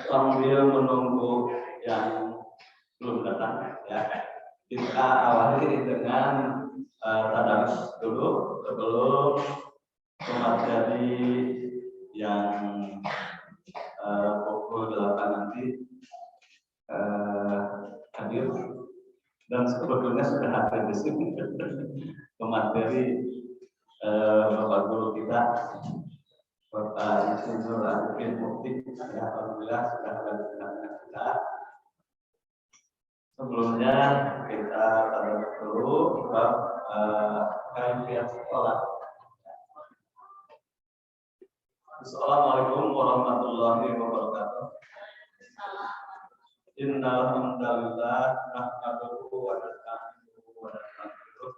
Sambil menunggu yang belum datang, ya kita awali dengan tadarus dulu sebelum materi yang pukul 8 nanti hadir, dan sebetulnya sudah hadir di sini pemateri Bapak Guru kita Bapak Insinyur Arifin Mukti, ya, alhamdulillah sudah ada di tengah kita. Sebelumnya kita tadarus dulu bab kaifiat sholat. Assalamualaikum warahmatullahi wabarakatuh. Innal hamdalillah nahmaduhu wa nasta'inuhu wa nastaghfiruh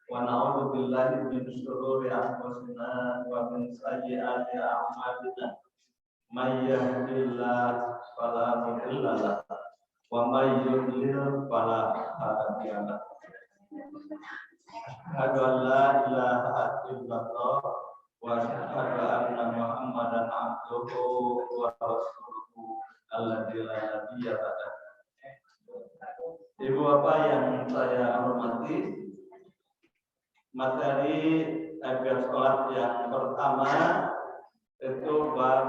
wa na'udzu billahi min shururi anfusina wa min sayyiati a'malina. May yahdihillahu fala mudilla lahu wa may yudlil fala hadiya lahu. Asyhadu an la ilaha illallah wa asyhadu anna Muhammadan abduhu wa rasuluhu alladzi la nabiyya ba'dahu. Ibu bapak yang saya hormati, materi kaifiat sholat yang pertama itu bab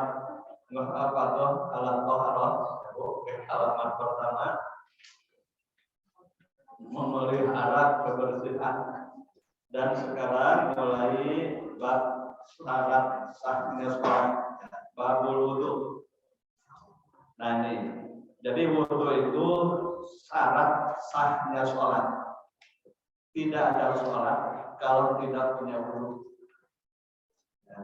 muhafadzah ala thaharah, halaman pertama, memelihara kebersihan. Dan sekarang mulai bab syarat sahnya sholat, babul wudu. Nah ini, jadi wudu itu syarat sahnya sholat. Tidak ada sholat kalau tidak punya wudu. Ya.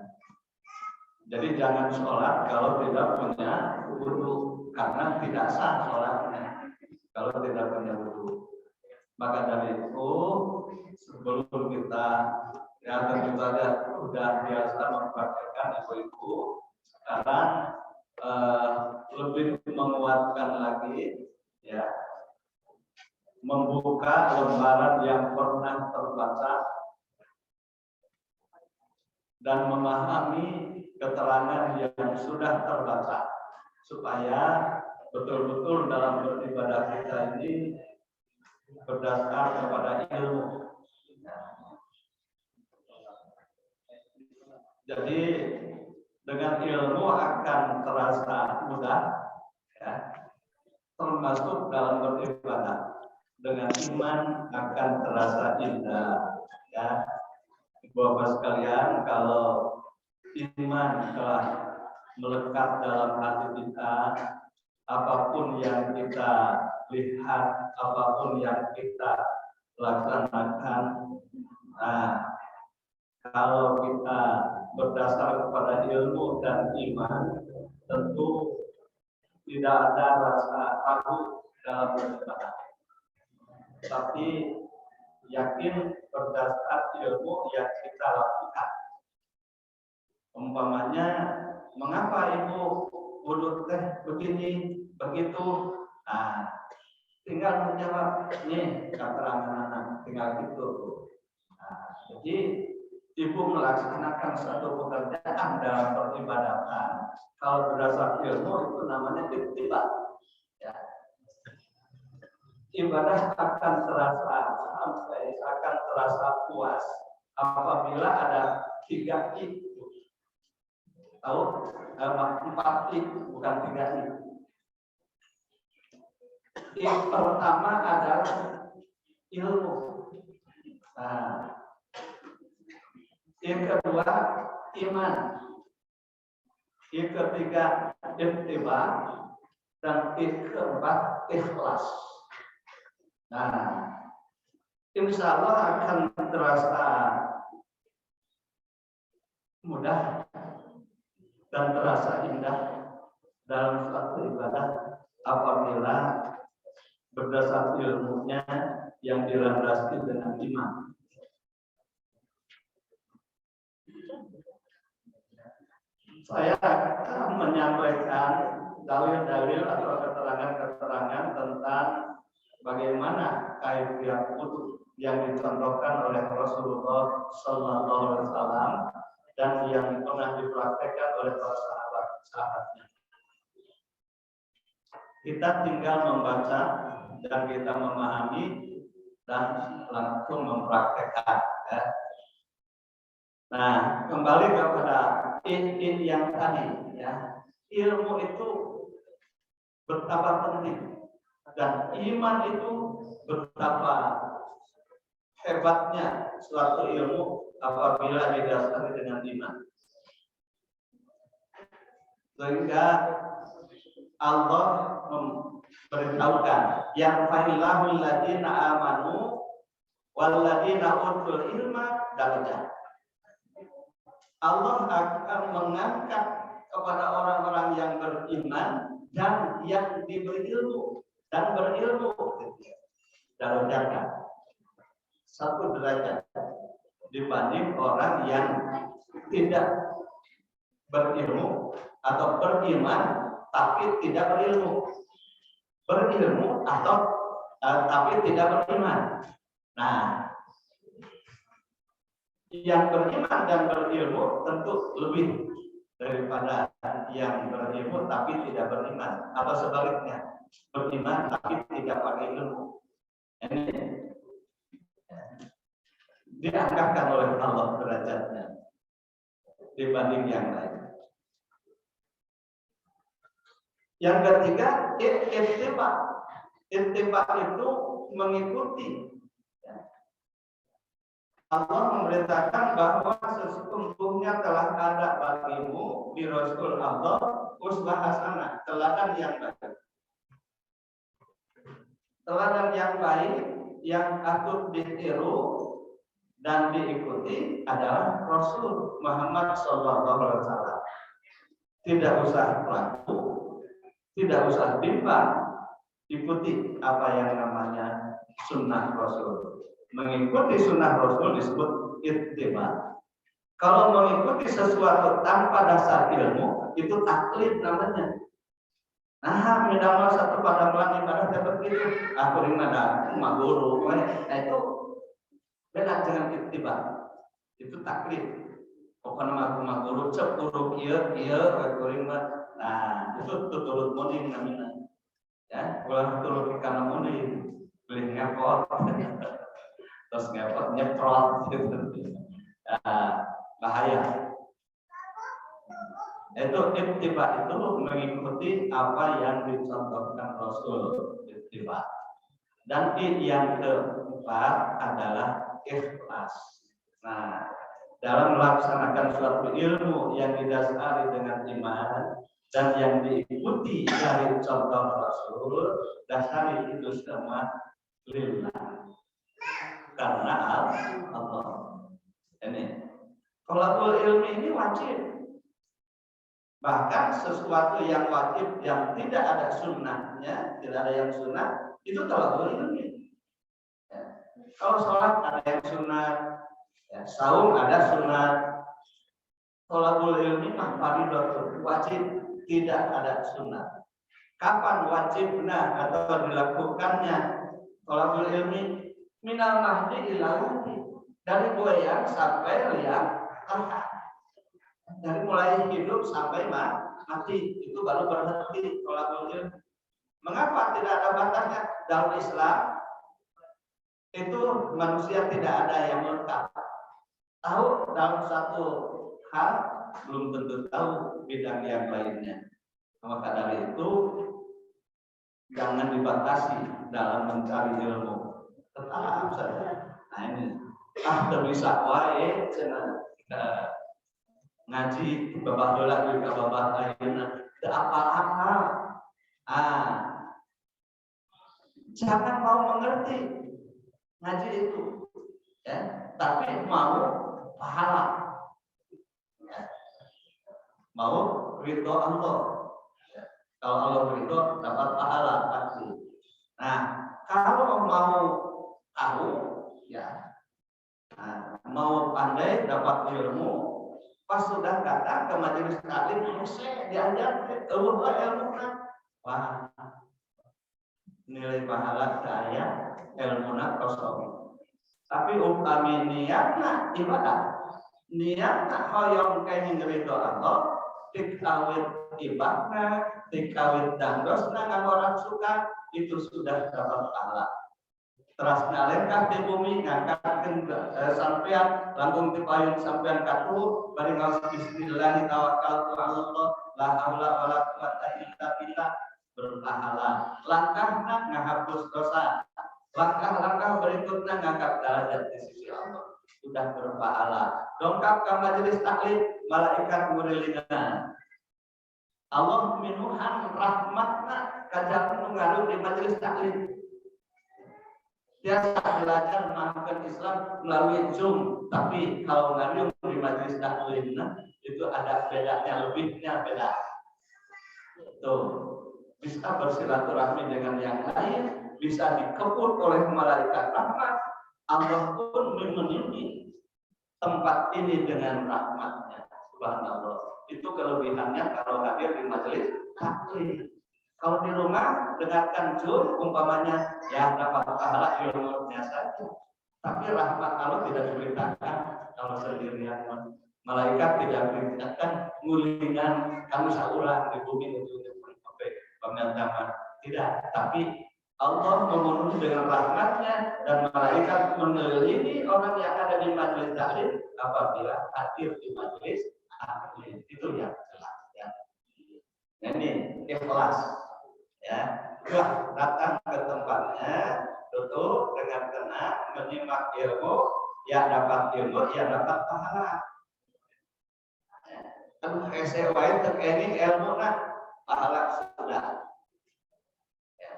Jadi jangan sholat kalau tidak punya wudu, karena tidak sah sholatnya kalau tidak punya wudu. Maka dari itu sebelum kita tentu saja sudah biasa mempraktekkan ibu-ibu, sekarang lebih menguatkan lagi ya, membuka lembaran yang pernah terbaca dan memahami keterangan yang sudah terbaca supaya betul-betul dalam beribadah kita ini berdasar kepada ilmu. Jadi dengan ilmu akan terasa mudah, ya, termasuk dalam beribadah. Dengan iman akan terasa indah, ya. Bapak sekalian, kalau iman telah melekat dalam hati kita, apapun yang kita lihat, apapun yang kita laksanakan, nah, kalau kita berdasar kepada ilmu dan iman, tentu tidak ada rasa ragu dalam beribadah. Tapi yakin berdasar ilmu yang kita lakukan. Umpamanya, mengapa ibu wudhu teh begini, begitu? Nah, tinggal menjawab, nih keterangan anak, tinggal gitu. Nah, jadi ibu melaksanakan satu pekerjaan dalam peribadatan. Kalau berdasar ilmu itu namanya ittiba. Ya. Ibadah akan terasa sampai akan terasa puas apabila ada 3 itu. Tahu? 4 itu bukan 3 itu. Yang pertama adalah ilmu. Nah, yang kedua iman. Yang ketiga ittiba, dan yang keempat ikhlas. Nah, insya Allah akan terasa mudah dan terasa indah dalam suatu ibadah apabila berdasar ilmunya yang dilandasi dengan iman. Saya akan menyampaikan dalil-dalil atau keterangan-keterangan tentang bagaimana kaifiat wudhu yang dicontohkan oleh Rasulullah Sallallahu Alaihi Wasallam dan yang pernah dipraktekkan oleh para sahabat-sahabatnya. Kita tinggal membaca dan kita memahami dan langsung mempraktekkan. Ya. Nah, kembali kepada in yang tadi, ya, ilmu itu betapa penting dan iman itu betapa hebatnya suatu ilmu apabila didasari dengan iman. Sehingga Allah memberitahukan yang fa'ilahul ladina amanu wal ladina utul ilma darajat. Allah akan mengangkat kepada orang-orang yang beriman dan yang diberi ilmu dan berilmu darajatnya 1 derajat dibanding orang yang tidak berilmu atau beriman tapi tidak berilmu, berilmu atau tapi tidak beriman. Nah, yang beriman dan berilmu tentu lebih daripada yang berilmu tapi tidak beriman, atau sebaliknya beriman tapi tidak pakai ilmu. Ini diangkatkan oleh Allah derajatnya dibanding yang lain. Yang ketiga, ittiba. Ittiba itu mengikuti. Allah memerintahkan bahwa sesungguhnya telah ada bagimu di Rasul Allah uswah hasanah, teladan yang baik. Teladan yang baik yang patut ditiru dan diikuti adalah Rasul Muhammad SAW. Tidak usah ragu, tidak usah bimbang, ikuti apa yang namanya sunnah Rasul. Mengikuti sunnah Rasul disebut ittiba. Kalau mengikuti sesuatu tanpa dasar ilmu, itu taklid namanya. Nah, medamel satu pada pelan ibadah dapat gitu. Aku rinada cuma guru. Nah itu beda dengan ittiba. Itu taklid. Pokoknya mah guru cep guru kieu aku rinda. Nah, itu turut muding namanya. Ya, ulah turut kana muding. Beli ngepot. Terus ngepot nyeprot gitu. Bahaya. Itu ittiba itu mengikuti apa yang dicontohkan Rasul ittiba. Dan yang keempat adalah ikhlas. Nah, dalam melaksanakan suatu ilmu yang didasari dengan iman dan yang diikuti dari contoh Rasul, dasari itu semua lillah. Karena Allah. Ini thalabul ilmi ini wajib. Bahkan sesuatu yang wajib yang tidak ada sunnahnya, tidak ada yang sunnah, itu thalabul ilmi. Ya. Kalau sholat ada yang sunnah, ya, saum ada sunnah. Thalabul ilmi mah fardhu wajib, tidak ada sunnah. Kapan wajibnya atau dilakukannya thalabul ilmi? Minal mahdi ila lahdi, dari goyang sampai liang lahat. Dari mulai hidup sampai mati itu baru berhenti thalabul ilmi. Mengapa tidak ada batasnya? Dalam Islam itu manusia tidak ada yang lengkap. Tahu dalam satu hal belum tentu tahu bidang yang lainnya. Maka dari itu jangan dibatasi dalam mencari ilmu. Tetap saja. Nah ini bisa wae cenah ngaji babah dola juga babah ayeuna teu apa-apa. Jangan mau mengerti ngaji itu, ya, tapi mau pahala, ya. Mau ridho Allah. Ya. Kalau Allah ridho dapat pahala pasti. Nah, kalau mau tahu, ya, mau pandai dapat ilmu, pas sudah datang ke majelis taklim, saya diajar ilmu. Wah, nilai pahala saya ilmuna kosong. Tapi upami niatna ibadah, niatna hoyong kenging ridho Allah, dikawit ibadahna, dikawit dandosna orang suka, itu sudah dapat pahala. Teras ngalengkah di bumi ngangkatkeun sampean langkung ti payung sampean katuh bari ngaos bismillah tawakkaltu ala Allah la haula wala quwata illa billah berpahala. Langkahna ngahapus dosa. Langkah-langkah berikutnya ngangkat derajat di sisi Allah sudah berpahala. Dongkap ke majelis taklim malaikat ngurilingan. Allah minuhan rahmatna kajak ngalu di majelis taklim. Biasa belajar memahami Islam melalui Zoom, tapi kalau ngalim di majelis taklim itu ada bedanya, lebihnya beda. Tuh, bisa bersilaturahmi dengan yang lain, bisa dikeput oleh malaikat rahmat. Allah pun memenuhi tempat ini dengan rahmatnya. Subhanallah. Itu kelebihannya kalau hadir di majelis taklim. Kalau di rumah dengarkan Zoom, umpamanya ya dapat pahala ilmunya saja. Tapi rahmat Allah tidak diberitakan kalau sendirian. Malaikat tidak diberitakan ngulingan kamu saulah di bumi itu sampai pementaman. Tidak. Tapi Allah memenuhi dengan rahmatnya dan malaikat mengelilingi orang yang ada di majelis taklim apabila hadir di majelis taklim. Itu yang jelas. Ya. Ini ikhlas. Ya, telah datang ke tempatnya, duduk dengan tenang, menyimak ilmu, ya dapat ilmu, ya dapat pahala. Kan SEWAI terkini ilmu pahala sudah. Ya.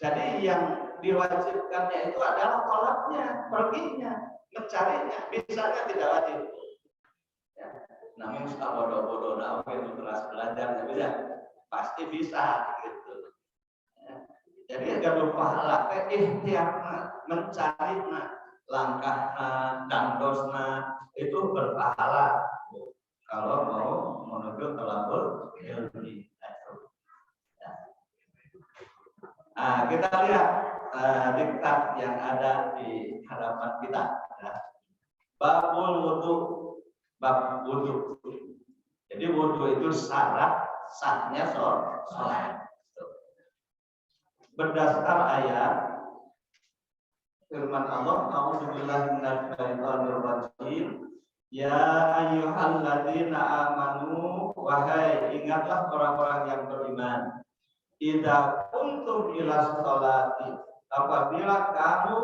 Jadi yang diwajibkannya itu adalah tolaknya, perginya, mencarinya, bisanya tidak wajib. Ya. Namun suka bodoh-bodoh, itu kelas belajar, bisa, pasti bisa gitu. Jadi gaduh pahala teh ikhtiarna mencari langkahna dangdosna itu berpahala kalau mau menuju talabul ilmi. Nah, kita lihat diktat yang ada di hadapan kita. Ya. Babul wudu, bab wudu. Jadi wudu itu syarat sahnya sholat. Berdasar ayat firman Allah, a'udzubillahi minasyaitonir rajim. Ya ayyuhalladzina amanu, wahai ingatlah orang-orang yang beriman. Idza kuntum ila sholati, apabila kamu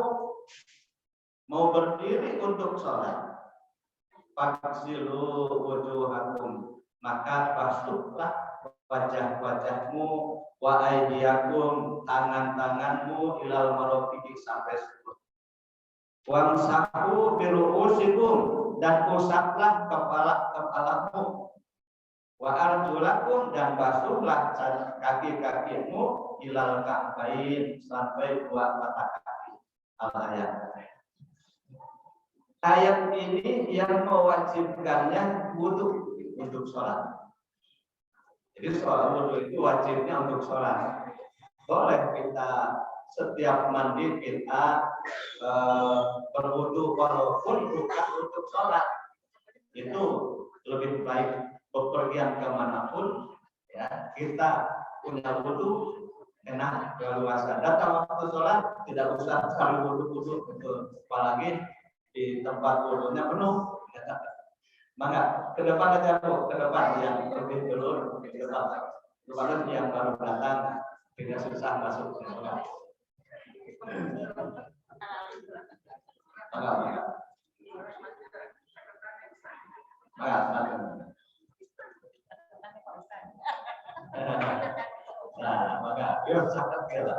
mau berdiri untuk sholat, faghsilu wujuhakum, maka basuhlah wajah-wajahmu, wa aydiyakum, tangan-tanganmu, ilal marafiqi, sampai sikut. Wamsahu biru'usikum, dan usaplah kepala-kepalamu. Wa arjulakum, dan basuhlah kaki-kakimu, ilal ka'bain, sampai dua mata kaki. Al-ayat. Ayat ini yang mewajibkannya wudu untuk sholat. Jadi sholat wudu itu wajibnya untuk sholat. Boleh kita setiap mandi kita berwudu walaupun bukan untuk sholat. Itu lebih baik bepergian kemanapun ya, kita punya wudu enak keluasan. Datang waktu sholat tidak usah cari wudu apalagi di tempat wudunya penuh. Maka ke depan aja Bu, ke depan yang lebih dulu ke depan yang baru datang tidak susah masuk ke depan. Maka yuk sangat kela.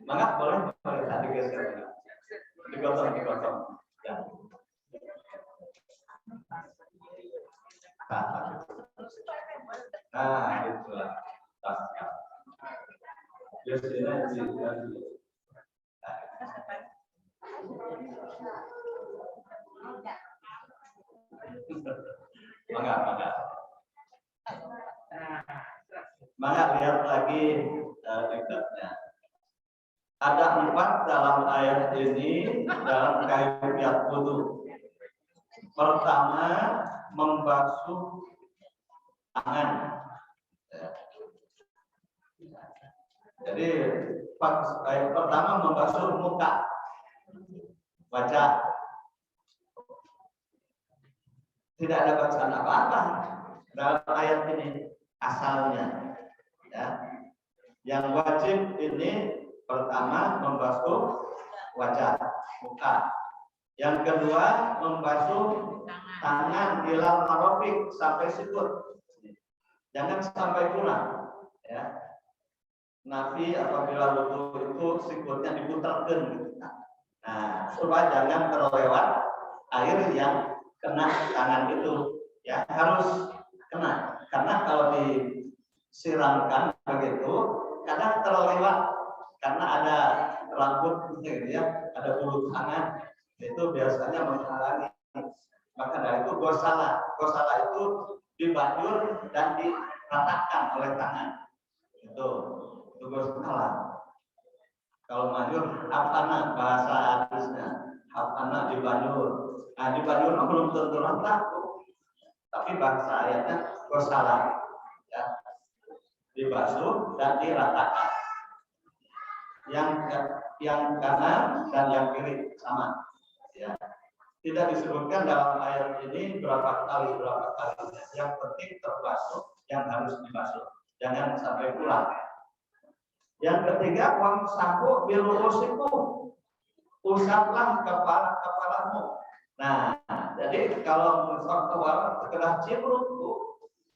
Maka boleh tadi geser, digotong. Ya. Nah, itulah. Biasanya Maka lihat lagi diktatnya. Ada 4 dalam ayat ini dalam kaifiat wudu. Pertama, membasuh tangan. Jadi ayat pertama membasuh muka, wajah. Tidak ada bacaan apa-apa dalam ayat ini asalnya. Ya. Yang wajib ini pertama membasuh wajah, muka. Yang kedua membasuh tangan ilal marafiq, sampai sikut. Jangan sampai kurang. Ya. Nabi apabila wudu itu sikutnya diputarkan. Nah, supaya jangan terlewat air yang kena tangan itu. Ya, harus kena. Karena kalau disiramkan begitu, kadang terlewat karena ada rambut gitu ya, ada bulu tangan, itu biasanya menghalangi. Maka dari itu gosala itu dibajur dan diratakan oleh tangan. Itu gosala. Kalau majur hafana bahasa hadisnya, hafana dibajur. Nah, dibajur belum tentu rata, tapi bahasa ayatnya gosala. Ya. Dibasuh dan diratakan. Yang kanan dan yang kiri sama. Ya. Tidak disebutkan dalam ayat ini berapa kali. Yang penting terbasuh, yang harus dibasuh. Jangan sampai pulang. Yang ketiga, wamsahu biru'usikum, usaplah kepalamu. Nah, jadi kalau musab kepala sekedar cipruk,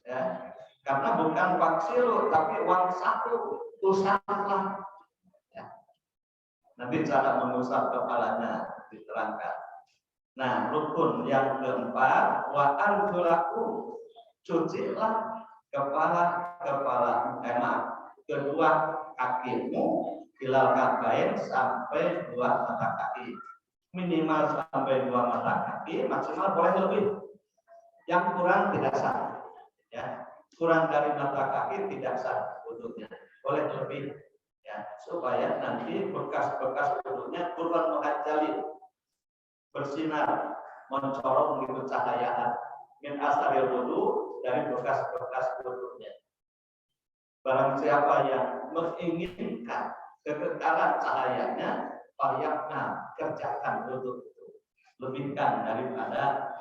ya, karena bukan waksilu tapi wamsahu, usaplah. Ya. Nanti cara mengusap kepalanya diterangkan. Nah, rukun yang keempat, wa arjulakum, cucilah kedua kakimu ilal ka'bain sampai dua mata kaki, minimal sampai dua mata kaki, maksimal boleh lebih. Yang kurang tidak sah, ya. Kurang dari mata kaki tidak sah wudhunya, boleh lebih, ya, supaya nanti bekas-bekas wudhunya turun menghajali, bersinar, mencorong gitu cahayaan min asaril wudhu, dari bekas-bekas wudhunya. Barang siapa yang menginginkan kekekalan cahayanya, layaknya kerjakan wudhu itu, lebihkan daripada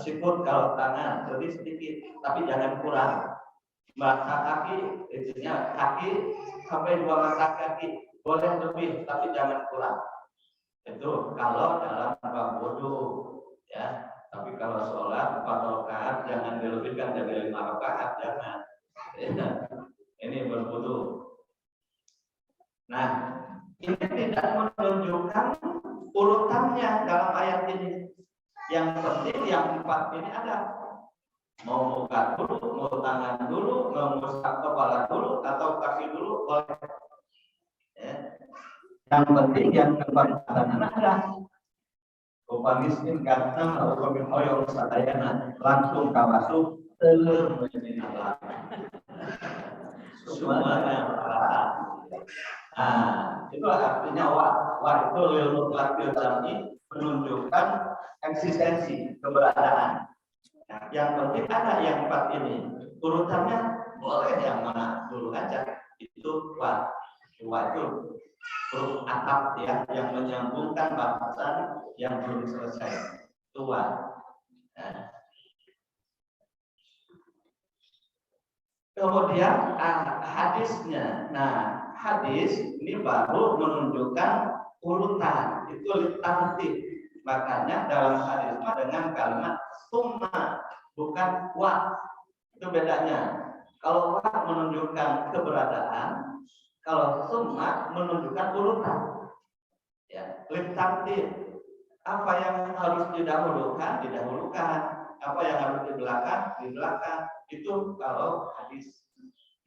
siput kalau tangan lebih sedikit, tapi jangan kurang. Mata kaki, intinya kaki sampai dua mata kaki boleh lebih, tapi jangan kurang. Itu kalau dalam bab wudhu, ya. Tapi kalau sholat 4 rakaat jangan dilebihkan dari 5 rakaat, jangan. Ini berwudhu. Nah, ini tidak menunjukkan urutannya dalam ayat ini. Yang penting yang 4 ini ada. Mau muka dulu, mau tangan dulu, mau ngusap kepala dulu, atau kaki dulu, boleh. Ya. Yang penting yang keberatan ada. Upah miskin karena upah hoyong sadayana langsung kawasuh telur menjadi semuanya. Nah, itu artinya wah itu lil mutlaqil jami, menunjukkan eksistensi keberadaan. Nah, yang penting ada yang 4 ini. Urutannya boleh yang mana dulu aja. Itu wa itu huruf atap, ya, yang menyambungkan bahasan yang belum selesai. Tua. Nah. Kemudian hadisnya. Nah, hadis ini baru menunjukkan urutan. Itu litartib. Makanya dalam hadis dengan kalimat summa, bukan wa. Itu bedanya. Kalau wa menunjukkan keberadaan, kalau summa menunjukkan urutan. Ya, litartib. Apa yang harus didahulukan, didahulukan. Apa yang harus di belakang. Itu kalau hadis.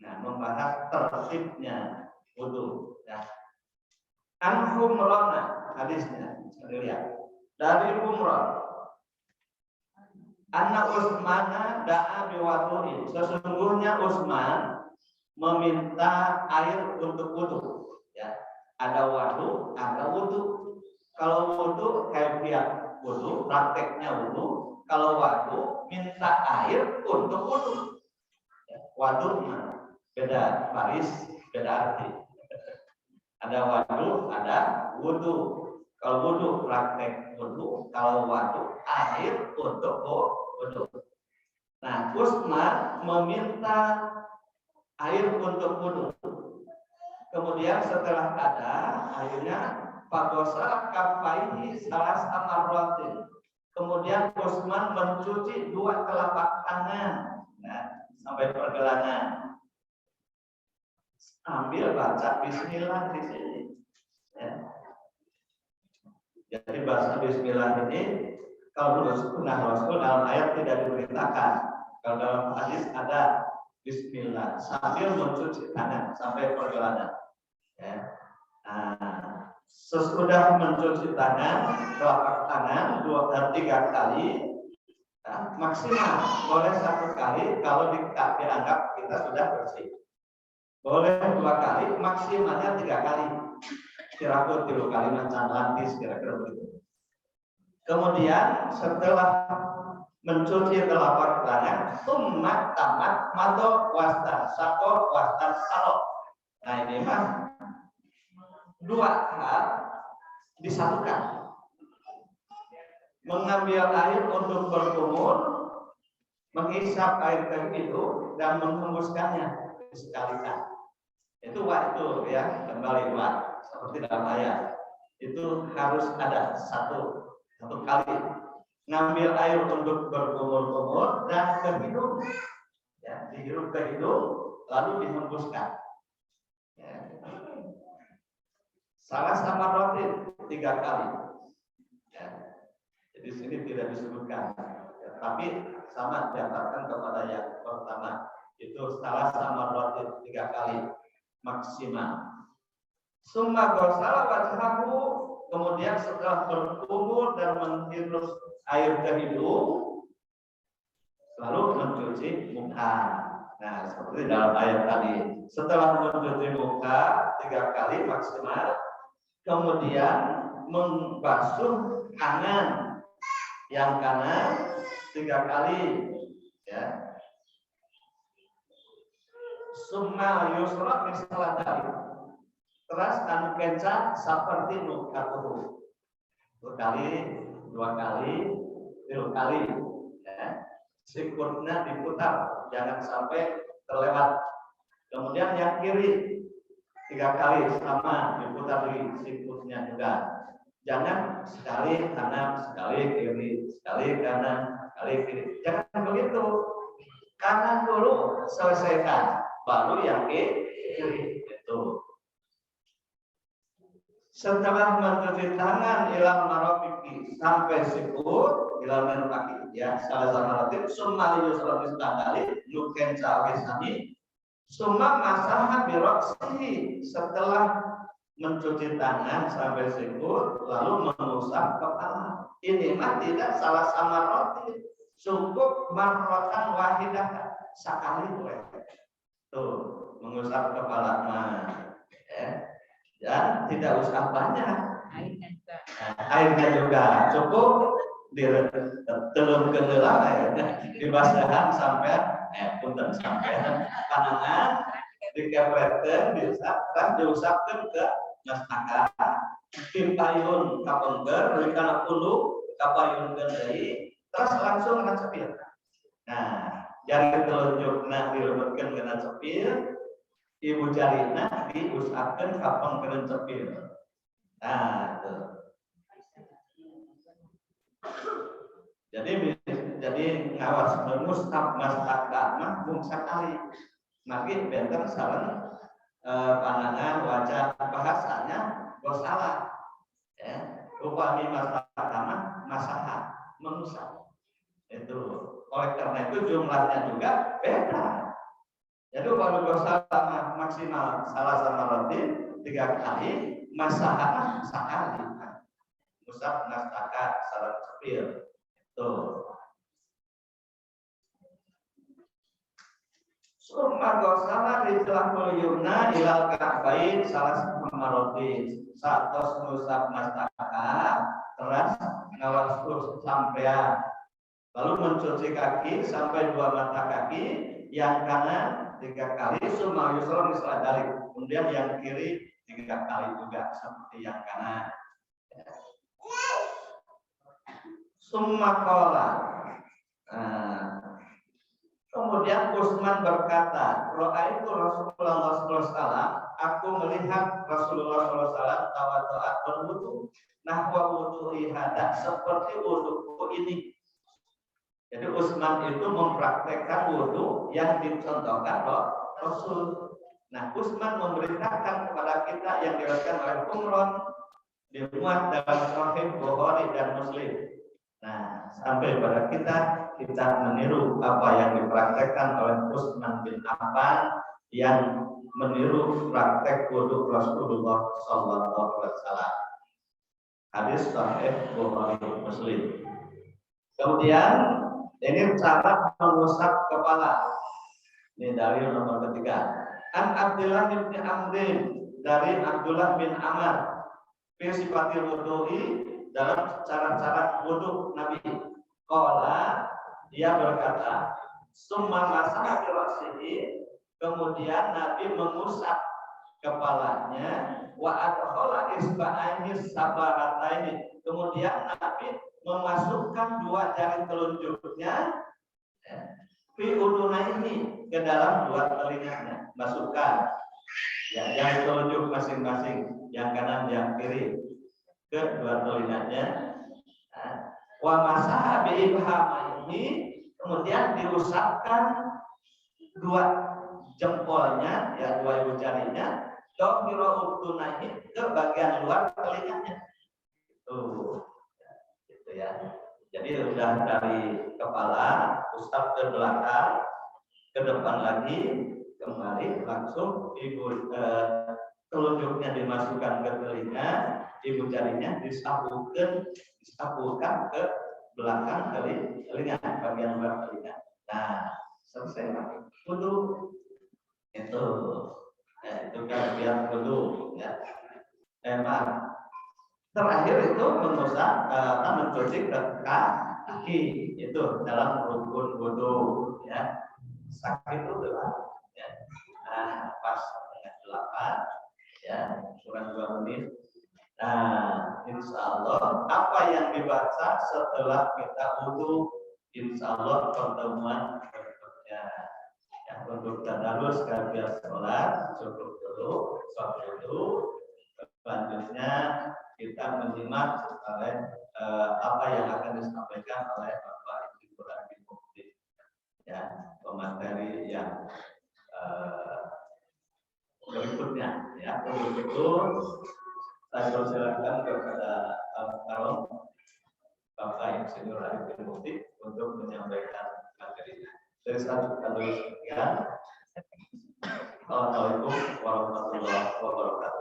Nah, membahas tertibnya wudu. Ya. An Humrana hadisnya. Lihat. Dari Humran. Anna Utsmana da'a biwatu'in. Sesungguhnya Utsman meminta air untuk wudu. Ya. Ada wadu, ada wudu. Kalau wudu kayak biar wudu, prakteknya wudu. Kalau wadu minta air untuk wudu. Ya. Wadu beda baris, beda arti. Ada wadu, ada wudu. Kalau wudu praktek wudu, kalau wadu air untuk wudu. Nah, Utsman meminta air untuk wudu. Kemudian setelah ada airnya, faghasala kaffaihi salasa marratin. Kemudian Utsman mencuci 2 telapak tangan, nah, sampai pergelangan. Ambil baca bismillah di sini. Ya. Jadi bahasa bismillah ini kalau sunnah Rasul dalam ayat tidak diperintahkan. Kalau dalam hadis ada bismillah sambil mencuci tangan sampai pergelangan. Ya. Nah, sesudah mencuci tangan, telapak tangan 2-3 kali, nah, maksimal boleh 1 kali kalau dianggap kita sudah bersih. Boleh 2 kali, maksimalnya 3 kali. Kira-kira 3 kali macam lantis, kira-kira begitu. Kemudian setelah mencuci telapak tangan, summa tamat mato wastar sako wastar salok. Nah, ini mah 2 hal disatukan. Mengambil air untuk berkumur, menghisap air itu dan menghembuskannya disekalikan. Itu waktu, ya, kembali waktu. Seperti dalam ayat itu harus ada satu kali ngambil air untuk berkumur-kumur dan ke hidung, ya, dihirup ke hidung lalu dihembuskan, ya. Salah sama roti 3 kali, ya. Jadi sini tidak disebutkan, ya. tapi sama diantarkan kepada yang pertama. Itu salah sama roti 3 kali maksimal. Summa ghasala wajhahu, kemudian setelah berkumur dan menghirup air ke hidung, lalu mencuci muka. Nah, seperti dalam ayat tadi, setelah mencuci muka 3 kali maksimal, kemudian membasuh kanan, yang kanan 3 kali, ya. Summa yusra misalnya dari terus anu kenca seperti nukatuhu 2 kali, 2 kali, 3 kali, ya. Sikutnya diputar, jangan sampai terlewat. Kemudian yang kiri 3 kali sama diputar di sikutnya juga. Jangan sekali kanan, sekali kiri, sekali kanan, sekali kiri. Jangan begitu. Kanan dulu selesaikan, baru yang kiri itu. Setelah mencuci tangan ilal marafiqi sampai sikut ilal marafiqi, ya, salah sama roti summa yusra kali nuken sawesani summa masaha biroksihi, setelah mencuci tangan sampai sikut lalu mengusap kepala. Ini mah tidak salah sama roti, cukup marratan wahidah, sekali boleh. Tuh, mengusap kepala mah, ya. Dan tidak usah banyak. Airnya juga cukup telur keheula ya. Dibasahan sampai punten sampai panangan dikepretkeun diusap kan diusapkeun ke mastaka. Pimpayun kapengker deui kana punduk kapayunkeun deui terus langsung kana cepil. Nah, jari telunjukna diremetkeun kana cepil, ibu jarina diusapkan kapang keren cepil. Nah, itu. Jadi ngawas mengusap mastaka mah mung sakali. Maki benten sareng pandangan wajah bahasanya gosala. Ya, upami mastaka mah masaha, mengusap. Itu. Oleh karena itu jumlahnya juga beda. Jadi kalau gosala maksimal salah sama roti 3 kali, masalah sekali. Musab nastaka salat cepil. Tuh. Summa gosala rijlahul yumna ilal ka'bain salah sama roti. Satos musab nastaka terus ngawas sampean. Lalu mencuci kaki sampai 2 mata kaki, yang kanan 3 kali, summa yusra misal dari, kemudian yang kiri 3 kali juga seperti yang kanan. Summa qala. Kemudian Utsman berkata, Ra'aitu Rasulullah SAW, aku melihat Rasulullah SAW tawadhu'a berwudu, nahwa wudu'i hada, seperti wudu'ku ini. Jadi Utsman itu mempraktekkan wudu yang dicontohkan Rasul. Nah, Utsman memberitakan kepada kita yang diriwayatkan oleh Umron, dimuat dalam Sahih Bukhari dan Muslim. Nah, sampai pada kita meniru apa yang dipraktekkan oleh Utsman bin Affan yang meniru praktek wudu Rasulullah SAW. Hadis Sahih Bukhari Muslim. Kemudian ini cara mengusap kepala. Ini dari nomor ketiga. An Abdullah bin Amrin, dari Abdullah bin Amr, fi sifatil wudu'i, dalam cara-cara wudu Nabi. Qala, dia berkata, summa masaha bi ra'sihi, kemudian Nabi mengusap kepalanya, wa adkhala isba'aihi sabarataini, kemudian Nabi memasukkan 2 jari telunjuknya fi udunaihi, ke dalam 2 telinganya, masukkan ya jari telunjuk masing-masing, yang kanan yang kiri, ke 2 telinganya. Wa masaha bi ibhamaihi, kemudian diusapkan 2 jempolnya, ya 2 ibu jarinya, dohiro udunaihi, ke bagian luar telinganya. Tuh. Ya. Jadi udah dari kepala, pusat ke belakang, ke depan lagi, kembali langsung ibu telunjuknya dimasukkan ke telinga, ibu jarinya disapukan ke belakang telinga, bagian luar telinga. Nah, selesai wudhu itu, itu kan biar wudhu ya. Emang terakhir itu mengusap mencuci kaki itu dalam rukun wudhu ya. Sakit itu adalah ya. Nah, pas setengah 8 ya, kurang 2 menit. Nah, insya Allah apa yang dibaca setelah kita wudhu, insya Allah pertemuan berikutnya. Yang untuk tadarus kajian sholat cukup dulu, sholat dulu. Selanjutnya kita menyimak apa yang akan disampaikan oleh Bapak Ibu Abi Mufti ya, pemateri yang berikutnya ya. Untuk itu saya persilakan kepada kawan Bapak Insinyur Abi Mufti untuk menyampaikan materinya. Dari saya kalau sekian. Assalamualaikum warahmatullahi wabarakatuh.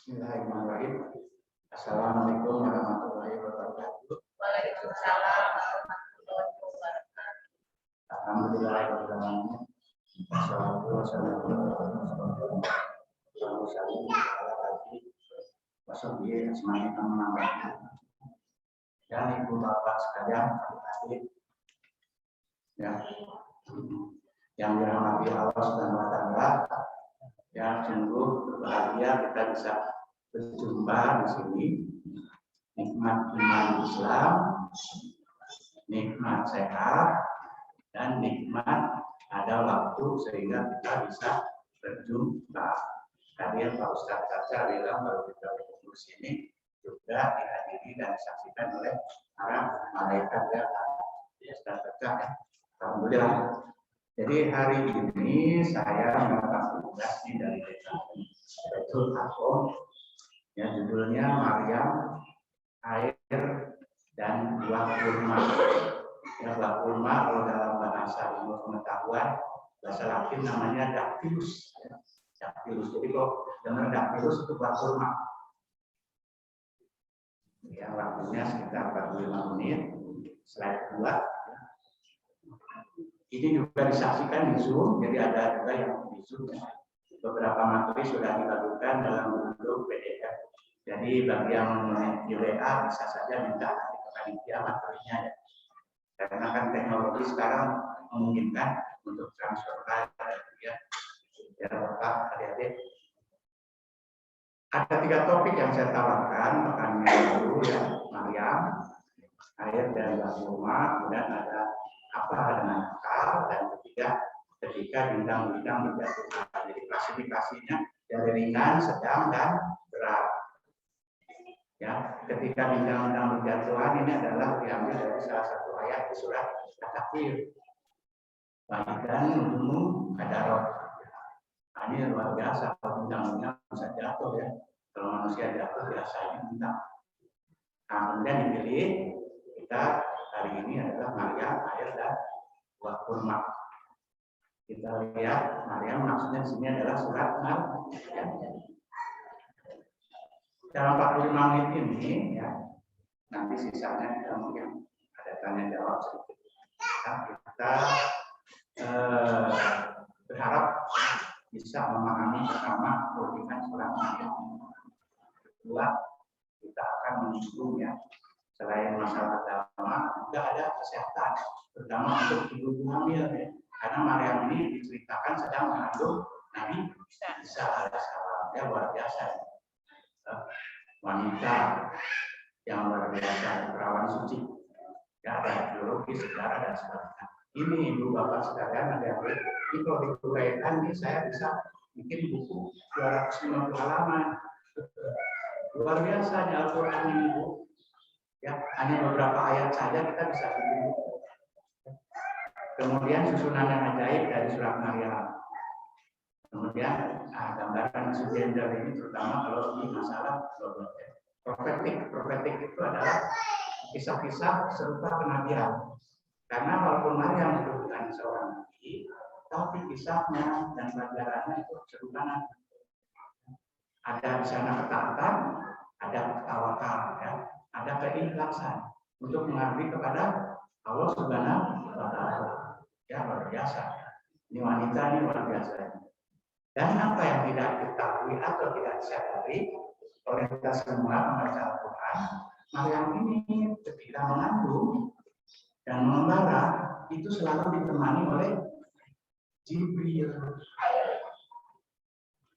Bismillahirrahmanirrahim. Assalamualaikum warahmatullahi wabarakatuh. Waalaikumsalam warahmatullahi wabarakatuh. Alhamdulillahirrahmanirrahim. Wassalatu wassalamu ala wassabihi asma'i amman. Dan ibu bapak sekalian, adik-adik ya, yang dirahmati Allah Subhanahu wa taala, ya sungguh berbahagia kita bisa berjumpa di sini. Nikmat iman Islam, nikmat sehat, dan nikmat ada waktu sehingga kita bisa berjumpa. Tadi yang Pak Ustadz Caca bilang kalau kita berkumpul sini juga dihadiri dan disaksikan oleh para malaikat ya, Ustadz Caca ya. Alhamdulillah. Jadi hari ini saya mendapat tugas dari Betul Akom, yang judulnya Maryam, Air dan Buah Kurma. Ya, buah kurma kalau dalam bahasa ilmu pengetahuan, bahasa Latin namanya dactylus. Ya. Dactylus. Jadi kalau dengar dactylus itu buah kurma. Ya, waktunya sekitar 45 menit. Slide 2. Ini juga disaksikan di Zoom, jadi ada juga yang di Zoom. Beberapa materi sudah dilakukan dalam bentuk PDF. Jadi bagi yang di WA bisa saja minta ke panitia materinya ya. Karena kan teknologi sekarang memungkinkan untuk transfer ya. Ya Bapak, adik-adik. Ada 3 topik yang saya tawarkan, pekan dulu ya, Maryam, air dan buah kurma, kemudian ada apa dengan akal, dan ketiga ketika bintang-bintang berjatuhan. Jadi klasifikasinya dari ringan, sedang, dan berat. Ya, ketika bintang-bintang berjatuhan ini adalah diambil dari salah satu ayat di surat At-Takwir. Bahkan umum ada roh. Ini luar biasa, kalau bintang-bintang bisa jatuh ya. Kalau manusia jatuh biasanya bintang. Nah, kemudian dipilih kita hari ini adalah Maryam, air dan buah kurma. Kita lihat Maryam maksudnya di sini adalah surat Maryam. Dalam 45 menit ini ya, nanti sisanya kita mungkin ada tanya jawab sedikit. kita berharap bisa memahami pertama kepentingan seorang Maryam. Kedua, kita akan menyinggung ya, selain masalah agama juga ada kesehatan, terutama untuk ibu hamil ya. Karena Maryam ini diceritakan sedang mengandung Nabi Isa alaihissalam, ya luar biasa. Wanita yang luar biasa, perawan suci, ya ada biologi, sejarah dan sebagainya. Ini ibu bapak sekalian, ada ini kalau dikuraikan ini saya bisa bikin buku 250 halaman. Luar biasa di Al-Quran ini Bu. Ya, hanya beberapa ayat saja kita bisa bikin buku. Kemudian susunan yang ajaib dari surat Maryam. Kemudian gambaran isu gender ini terutama kalau di masalah profetik itu adalah kisah-kisah serupa kenabian. Karena walaupun Maryam itu bukan seorang nabi, tapi kisahnya dan pelajarannya itu serupa nabi. Ada di sana ketaatan, ada tawakal, ya, ada keikhlasan untuk mengabdi kepada Allah Subhanahu wa Ta'ala. Ya luar biasa. Ini wanita ini luar biasa. Dan apa yang tidak diketahui atau tidak disadari oleh kita semua membaca Al-Quran, Maryam ini ketika mengandung dan mengembara itu selalu ditemani oleh Jibril.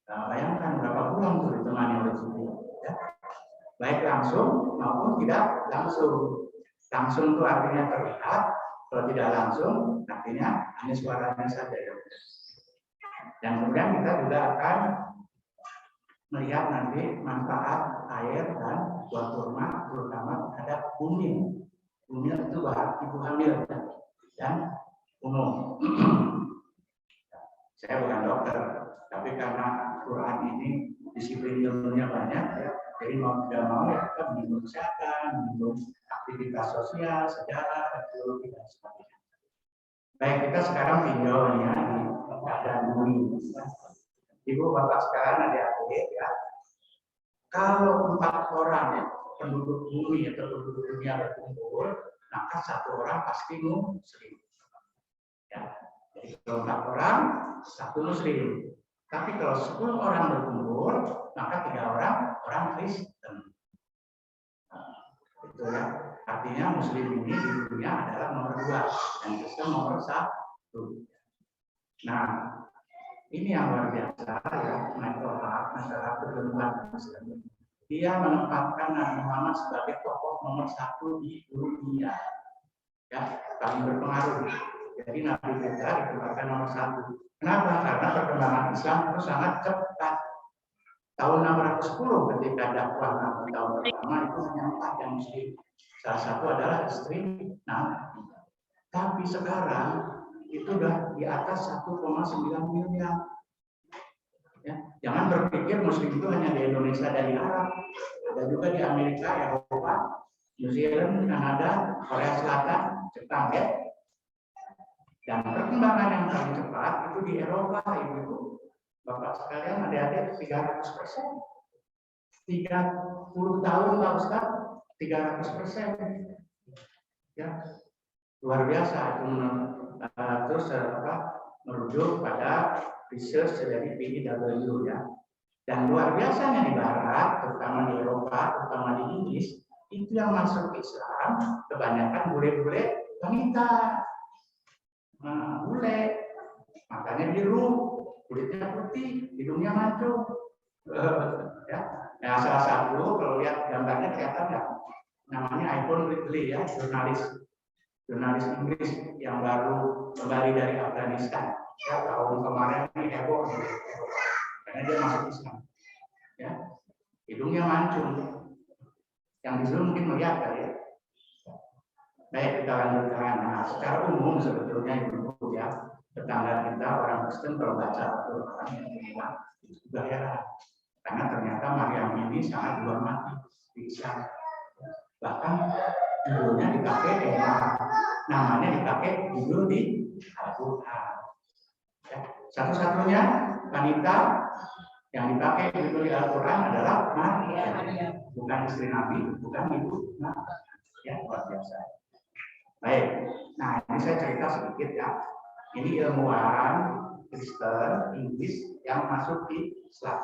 Nah, bayangkan berapa bulan itu ditemani oleh Jibril, ya? Baik langsung maupun tidak langsung. Langsung itu artinya terlihat, kalau tidak langsung artinya hanya suaranya saja. Ya. Dan kemudian kita juga akan melihat nanti manfaat air dan buah kurma terutama terhadap bumi. Bumi itu bahan ibu hamil dan umum. Saya bukan dokter, tapi karena Quran ini disiplin ilmunya banyak, ya, jadi mau tidak mau ya kita menyinggung kesehatan, menyinggung aktivitas sosial, sejarah, teknologi dan sebagainya. Baik, kita sekarang videonya di keadaan bumi. Ibu bapak sekarang adik-adik ya, kalau 4 orang penduduk bumi atau penduduk dunia berkumpul, maka 1 orang pasti muslim. Ya, jadi kalau 4 orang, 1 muslim. Tapi kalau 10 orang berkumpul, maka 3 orang Kristen. Nah, itu ya. Artinya muslim ini di dunia adalah nomor 2 dan Kristen nomor 1. Nah, ini yang luar biasa ya, masalah kebenaran Islam. Dia menempatkan Nabi Muhammad sebagai tokoh nomor 1 di dunia, ya paling berpengaruh. Jadi Nabi kita ditempatkan nomor 1. Kenapa? Karena perkembangan Islam itu sangat cepat. Tahun 610 ketika dakwah Nabi tahun pertama itu hanya 4 yang muslim. Salah satu adalah istri Nabi. Tapi sekarang itu sudah di atas 1,9 miliar. Ya, jangan berpikir muslim itu hanya di Indonesia dan di Arab, ada juga di Amerika, Eropa, New Zealand, Kanada, Korea Selatan, Jepang ya. Dan perkembangan yang paling cepat itu di Eropa, ibu-ibu, bapak sekalian, adik-adik 300%. 30 tahun Pak Ustaz, 300%. Ya, luar biasa itu terus merujuk pada research dari PIW ya. Dan luar biasanya di Barat, terutama di Eropa, terutama di Inggris, itu yang masuk Islam kebanyakan bule-bule wanita. Nah, bule, matanya biru, kulitnya putih, hidungnya mancung. Ya. Nah, salah satu kalau lihat gambarnya kelihatan nggak? Namanya Ivonne Ridley ya, jurnalis Inggris yang baru kembali dari Afghanistan. Ya, tahun kemarin ini heboh karena dia masuk Islam. Ya, hidungnya mancung. Yang di Zoom mungkin melihat kali ya. Baik, kita lanjutkan. Nah, secara umum sebetulnya ibu ya, tetangga kita orang Kristen kalau baca Al-Quran itu juga heran. Karena ternyata Maryam ini sangat dihormati di Islam. Bahkan judulnya dipakai namanya dipakai judul di Al-Quran. Ya, satu-satunya wanita yang dipakai judul di Al-Quran adalah Maryam, bukan istri Nabi, bukan ibu Nabi. Ya, luar biasa. Baik, nah ini saya cerita sedikit ya. Ini ilmuwan Kristen Inggris yang masuk di Islam.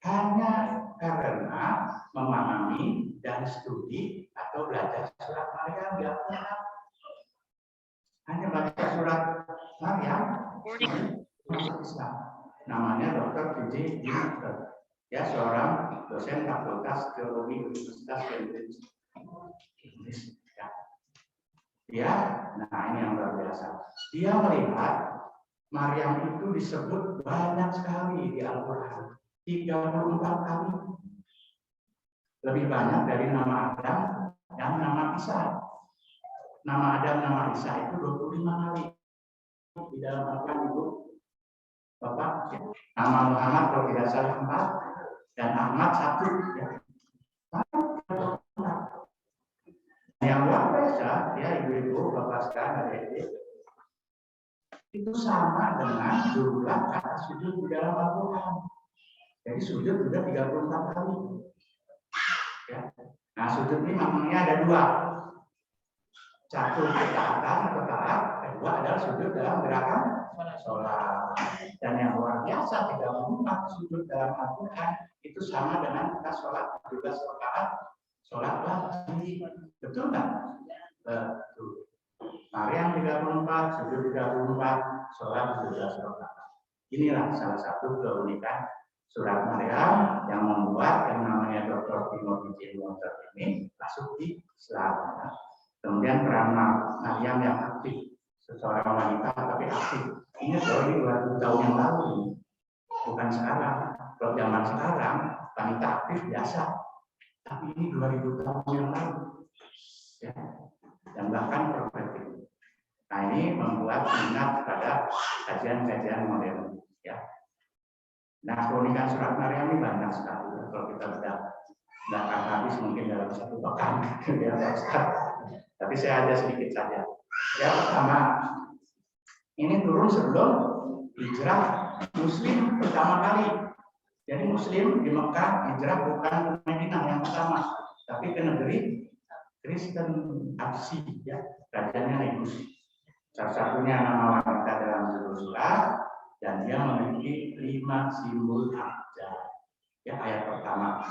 Hanya karena memahami dan studi atau belajar surat Maryam di Al-Quran. Hanya baca surat Maryam masuk Islam. Namanya Dr. J.J. Winter. Ya, seorang dosen Fakultas Teologi Universitas Cambridge Inggris. Dia, nah ini yang luar biasa. Dia melihat Maryam itu disebut banyak sekali di Al-Quran. 34 kali. Lebih banyak dari nama Adam dan nama Isa. Nama Adam, nama Isa itu 25 kali. Di dalam Al-Quran itu, Bapak, nama Muhammad kalau tidak salah 4, dan Ahmad 1. Ya. Yang luar biasa, ya ibu-ibu, bapak sekalian, adik-adik, itu sama dengan jumlah kata sujud di dalam Al-Quran. Jadi sujud sudah 34 kali. Ya. Nah sujud ini maknanya ada 2. Satu ketaatan atau taat, kedua adalah sujud dalam gerakan sholat. Dan yang luar biasa 34 sujud dalam Al-Quran itu sama dengan kita sholat 17 rakaat sholat wajib. Betul nggak? Betul. Maryam 34, sujud 34, sholat 17 rakaat. Inilah salah satu keunikan surat Maryam yang membuat yang namanya Dr. Timothy Winter ini masuk di Islam. Kemudian peran Maryam yang aktif, seseorang wanita tapi aktif. Ini soal 2000 tahun yang lalu, bukan sekarang. Kalau zaman sekarang wanita aktif biasa, tapi ini 2000 tahun yang lalu, ya. Dan bahkan profetik. Nah ini membuat minat pada kajian-kajian modern, ya. Nah keunikan surat Maryam ini banyak sekali. Kalau kita belakang habis mungkin dalam 1 pekan, ya Ustaz. Tapi saya ada sedikit saja. Ya pertama, ini turun sebelum hijrah Muslim pertama kali. Jadi Muslim di Mekah hijrah bukan ke Madinah yang pertama, tapi ke negeri Kristen Absi, ya, rajanya Negus. Salah satunya nama wanita dalam judul surat, dan dia memiliki 5 simbol abjad. Ya ayat pertama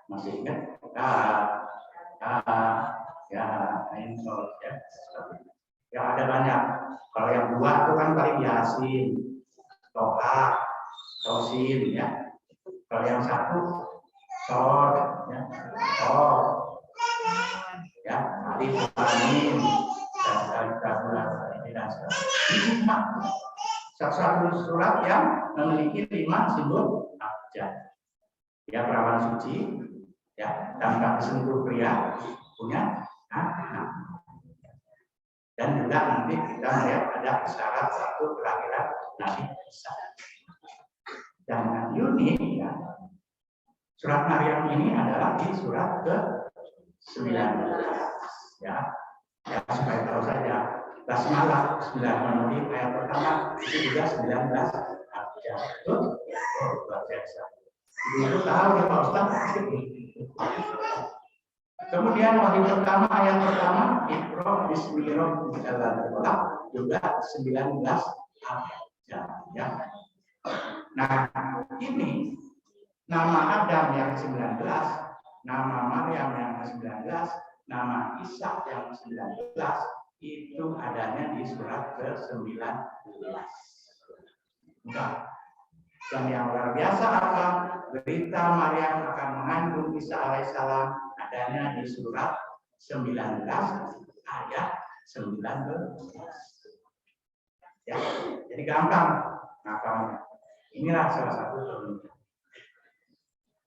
masih ingat? Ya, insol, ya ada banyak. Kalau yang 2 itu kan paling Yasin, Toha, Tosin, ya. Kalau yang 1 Sod, ya, Sod, ya, Alif, Amin, dan satu surat yang memiliki 5 simbol abjad. Ya, perawan suci, ya, tanpa disentuh pria, punya anak. Dan juga nanti kita melihat ada isyarat satu kelahiran Nabi Isa. Dan yang unik, ya, surat Maryam ini adalah di surat ke-19. Ya, supaya tahu saja. Basmalah 9 menurut ayat pertama itu juga 19 abjad. Luar biasa. Itu tahu ya Pak Ustaz. Kemudian wahyu pertama ayat pertama Iqra bismillahirrahmanirrahim juga 19 abjad, ya. Nah, ini nama Adam yang 19, nama Maryam yang 19, nama Isa yang 19 itu adanya di surat ke-19. Nah, dan yang luar biasa apa? Berita Maryam akan mengandung Isa alaihissalam adanya di surat 19 ayat 19. Ya, jadi gampang ngapalnya. Inilah salah satu contohnya.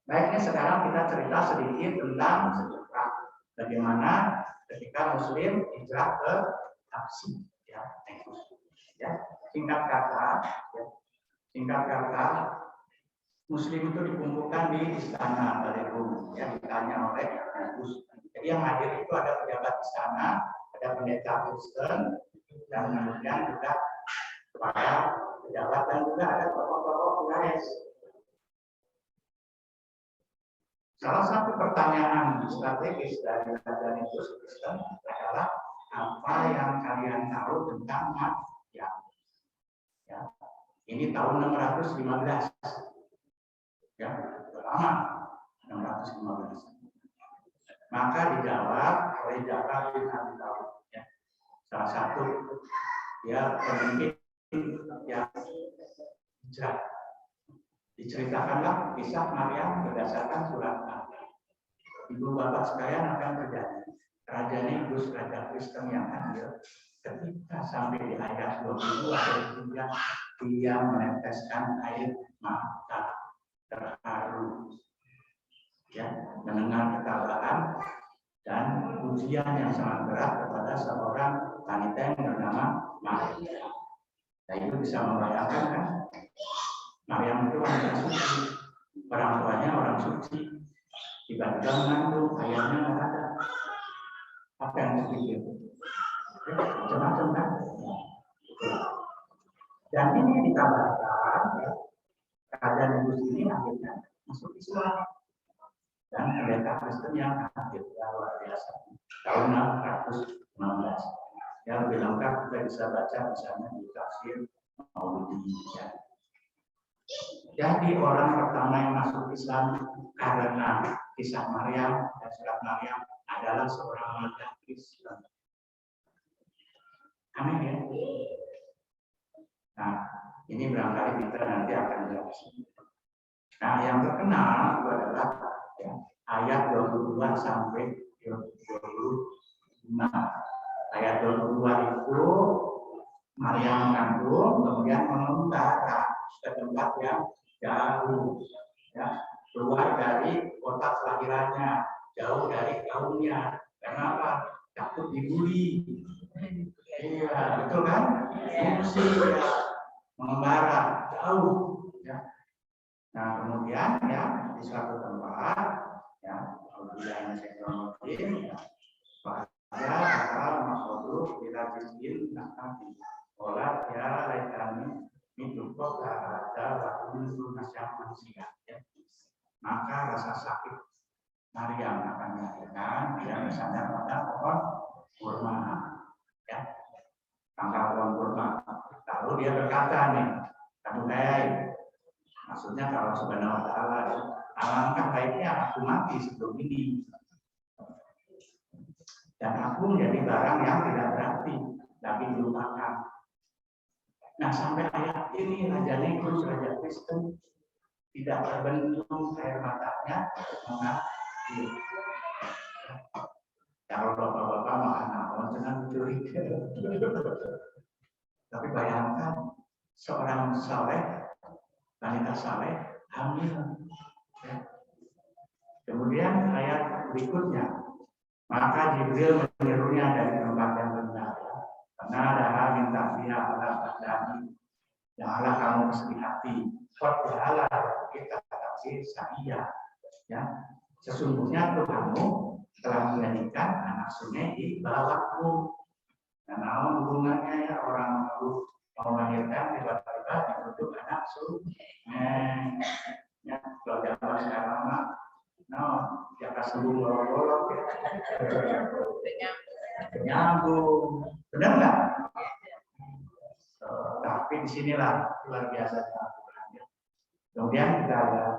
Baiknya sekarang kita cerita sedikit tentang sejarah bagaimana ketika Muslim hijrah ke Absi, ya. Ya, singkat kata, Muslim itu dikumpulkan di istana Balerum, ya, ditanya oleh Negus. Jadi yang hadir itu ada pejabat istana, ada pendeta Kristen, dan kemudian juga para pejabat dan juga ada tokoh-tokoh Quraisy. Salah satu pertanyaan strategis dari Raja Negus Kristen adalah apa yang kalian tahu tentang Maryam. Ya. Ini tahun 615. Ya, lama 615. Maka dijawab oleh Ja'far bin Abi Thalib, ya. Salah satu ya pemimpin yang hijrah. Diceritakanlah kisah Maryam berdasarkan surat Al-Baqarah. Ibu bapak sekalian akan terjadi. Kerajaan Inggris, raja Kristen yang hadir, ketika sampai di ayat 22 ayat 3, dia meneteskan air mata terharu, ya, mendengar ketabahan dan ujian yang sangat berat kepada seorang wanita yang bernama Maryam. Nah, itu bisa membayangkan kan, Maryam itu wanita suci, orang tuanya orang suci, tiba-tiba mengandung, ayahnya nggak ada. Apa yang terjadi? Macam-macam kan? Dan ini dikabarkan, ya, kerajaan Inggris ini akhirnya masuk Islam dan pendeta Kristen yang hadir luar biasa tahun 616. Ya, lebih lengkap kita bisa baca misalnya di tafsir Maulidi. Ya. Jadi orang pertama yang masuk Islam karena kisah Maryam dan surat Maryam adalah seorang wanita Kristen. Amin ya. Nah, ini barangkali kita nanti akan jelas. Nah, yang terkenal itu adalah ya, ayat 22 sampai 25. Ayat 22 itu Maryam mengandung, kemudian mengembara ke tempat yang jauh, ya, keluar dari kota kelahirannya, jauh dari kaumnya. Kenapa? Takut dibully. Iya, betul kan? Fungsi ya, mengembara jauh. Ya. Nah, kemudian ya di suatu tempat, ya, kemudian sektor ya, akal makhluk bila jizin nanti olah ya laitani mitupok ada waktu itu nasyam manusia. Maka rasa sakit Maryam akan melahirkan dia bersandar pada pohon kurma, ya, pangkal pohon kurma. Lalu dia berkata nih, Adonai, maksudnya kalau Subhanahu wa Ta'ala, alangkah baiknya aku mati sebelum ini. Dan aku menjadi barang yang tidak berarti, tapi dilupakan. Nah, sampai ayat ini Raja Negus, Raja Kristen, tidak terbendung air matanya mengalir. Kalau bapak-bapak makan jangan curiga. Tapi bayangkan seorang saleh, wanita saleh, hamil. Ya. Kemudian ayat berikutnya, maka Jibril menyerunya dari tempat yang benar. Karena ada minta dia Allah berdani. Janganlah kamu bersedih hati. Kodjalah kita tafsir saya. Ya, sesungguhnya Tuhanmu telah menjadikan anak sungai di bawahmu. Dan namun hubungannya ya orang mau melahirkan tiba-tiba dibentuk anak sungai. Ya, kalau zaman sekarang mah, jaka sembung bolong-bolong ya. Nyambung, benar nggak? Tapi disinilah luar biasa Tuhan. Kemudian kita lihat,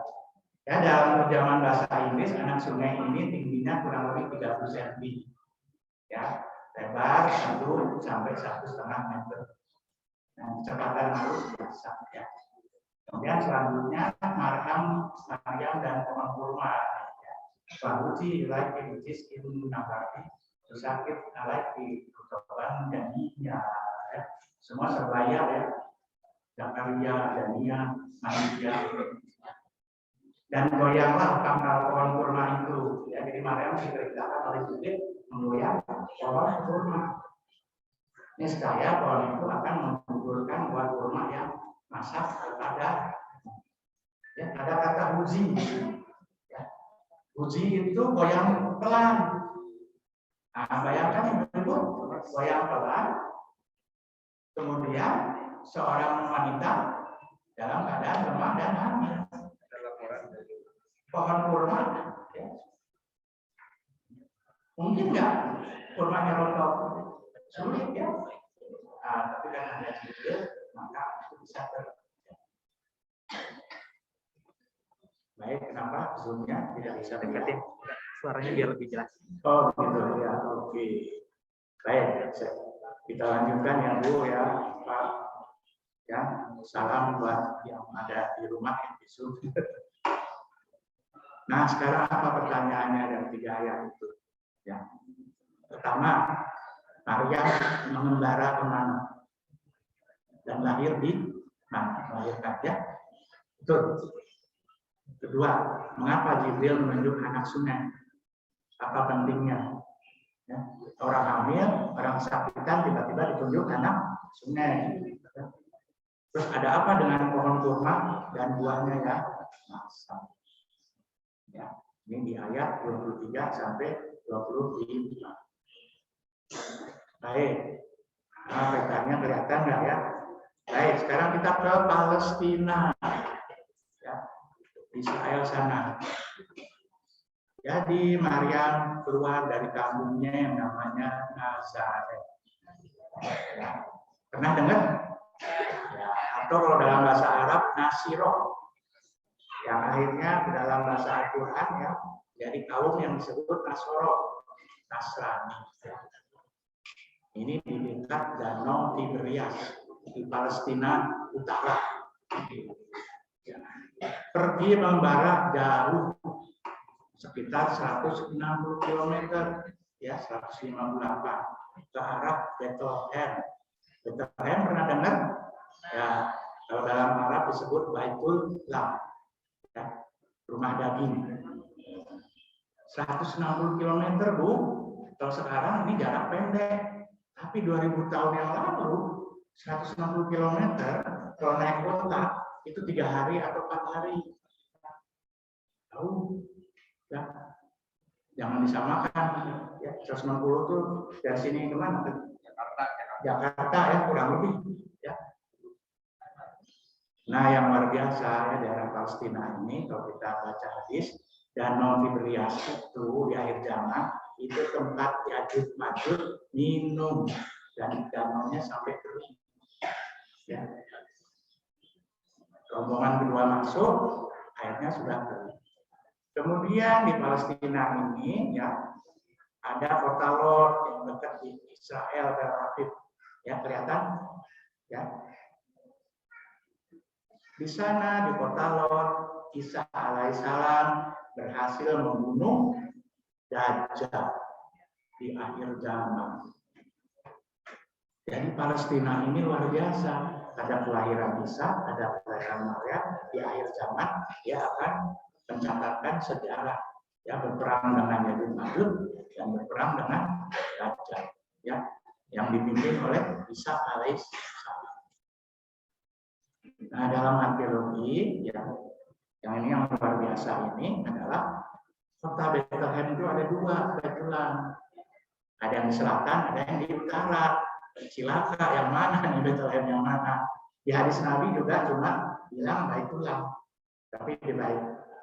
ya dalam terjemahan bahasa Inggris anak sungai ini tingginya kurang lebih 30 cm, ya, lebar 1 sampai 1,5 meter. Nah, kecepatan arus biasa, ya. Kemudian selanjutnya Maryam dan pohon kurma. Bahuti like which is in nabati sakit alaki ketoban jadinya ya. Semua sebaya ya, Zakaria, Dania, manusia. Dan goyanglah pangkal pohon kurma itu. Ya, jadi Maryam diceritakan oleh Jibril menggoyang pohon kurma. Ini sekaya pohon itu akan menggugurkan buah kurma yang masak kepada, ya, ada kata uji. Ya. Uji itu goyang pelan. Nah, bayangkan itu goyang pelan. Kemudian seorang wanita dalam keadaan lemah dan hamil. Pohon kurma, ya. Mungkin nggak kurmanya rontok? sulit ya. Tapi kan ada Jibril, maka itu bisa baik. Kenapa zoomnya tidak bisa Deketin suaranya biar lebih jelas. Oh gitu ya, oke. Baik, kita lanjutkan ya Bu ya, Pak. Ya, salam buat yang ada di rumah yang bisu. Nah, sekarang apa pertanyaannya dari 3 ayat itu? Ya. Pertama, Maryam mengembara kemana? Dan lahir di mana? Melahirkan ya. Betul. Kedua, mengapa Jibril menunjuk anak sungai? Apa pentingnya? Ya. Orang hamil, orang kesakitan tiba-tiba ditunjuk anak sungai. Terus ada apa dengan pohon kurma dan buahnya ya? Masa. Ya, ini di ayat 23 sampai 25. Baik. Nah, petanya kelihatan nggak ya? Baik, sekarang kita ke Palestina. Ya, Israel sana. Jadi Maryam keluar dari kampungnya yang namanya Nazaret. Ya. Pernah dengar? Ya, atau kalau dalam bahasa Arab Nasiroh, yang akhirnya dalam bahasa Al-Quran ya, jadi kaum yang disebut Nasoro, Nasrani. Ini di dekat Danau Tiberias di Palestina Utara. Ya. Pergi membara jauh sekitar 160 km ya, 158 ke arah Bethlehem. Bethlehem pernah dengar? Ya, kalau dalam Arab disebut Baitul Lam, ya, rumah daging. 160 km Bu, kalau sekarang ini jarak pendek, tapi 2000 tahun yang lalu 160 km kalau naik kota itu 3 hari atau 4 hari. Tahu? Ya, jangan disamakan. Ya, 160 tuh dari sini kemana? Jakarta ya, kurang lebih. Ya. Nah, yang luar biasa ya daerah Palestina ini, kalau kita baca hadis, Danau Tiberias itu di akhir zaman itu tempat Ya'juj Ma'juj minum dan danaunya sampai kering. Ya. Rombongan kedua masuk, airnya sudah kering. Kemudian di Palestina ini ya ada kota Lod yang dekat di Israel, Tel Aviv. Ya, kelihatan? Ya. Di sana di kota Lod, Isa alaihissalam berhasil membunuh Dajjal di akhir zaman. Jadi Palestina ini luar biasa. Ada kelahiran Isa, ada kelahiran Maryam di akhir zaman. Dia akan mencatatkan sejarah. Ya, berperang dengan Ya'juj Ma'juj dan berperang dengan Dajjal. Ya, yang dipimpin oleh Isa alaihissalam. Nah, dalam arkeologi ya, yang ini yang luar biasa ini adalah kota Bethlehem itu ada 2 kebetulan. Ada yang di selatan, ada yang di utara. Cilaka yang mana nih, Bethlehem yang mana? Di hadis Nabi juga cuma bilang Baitullah. Tapi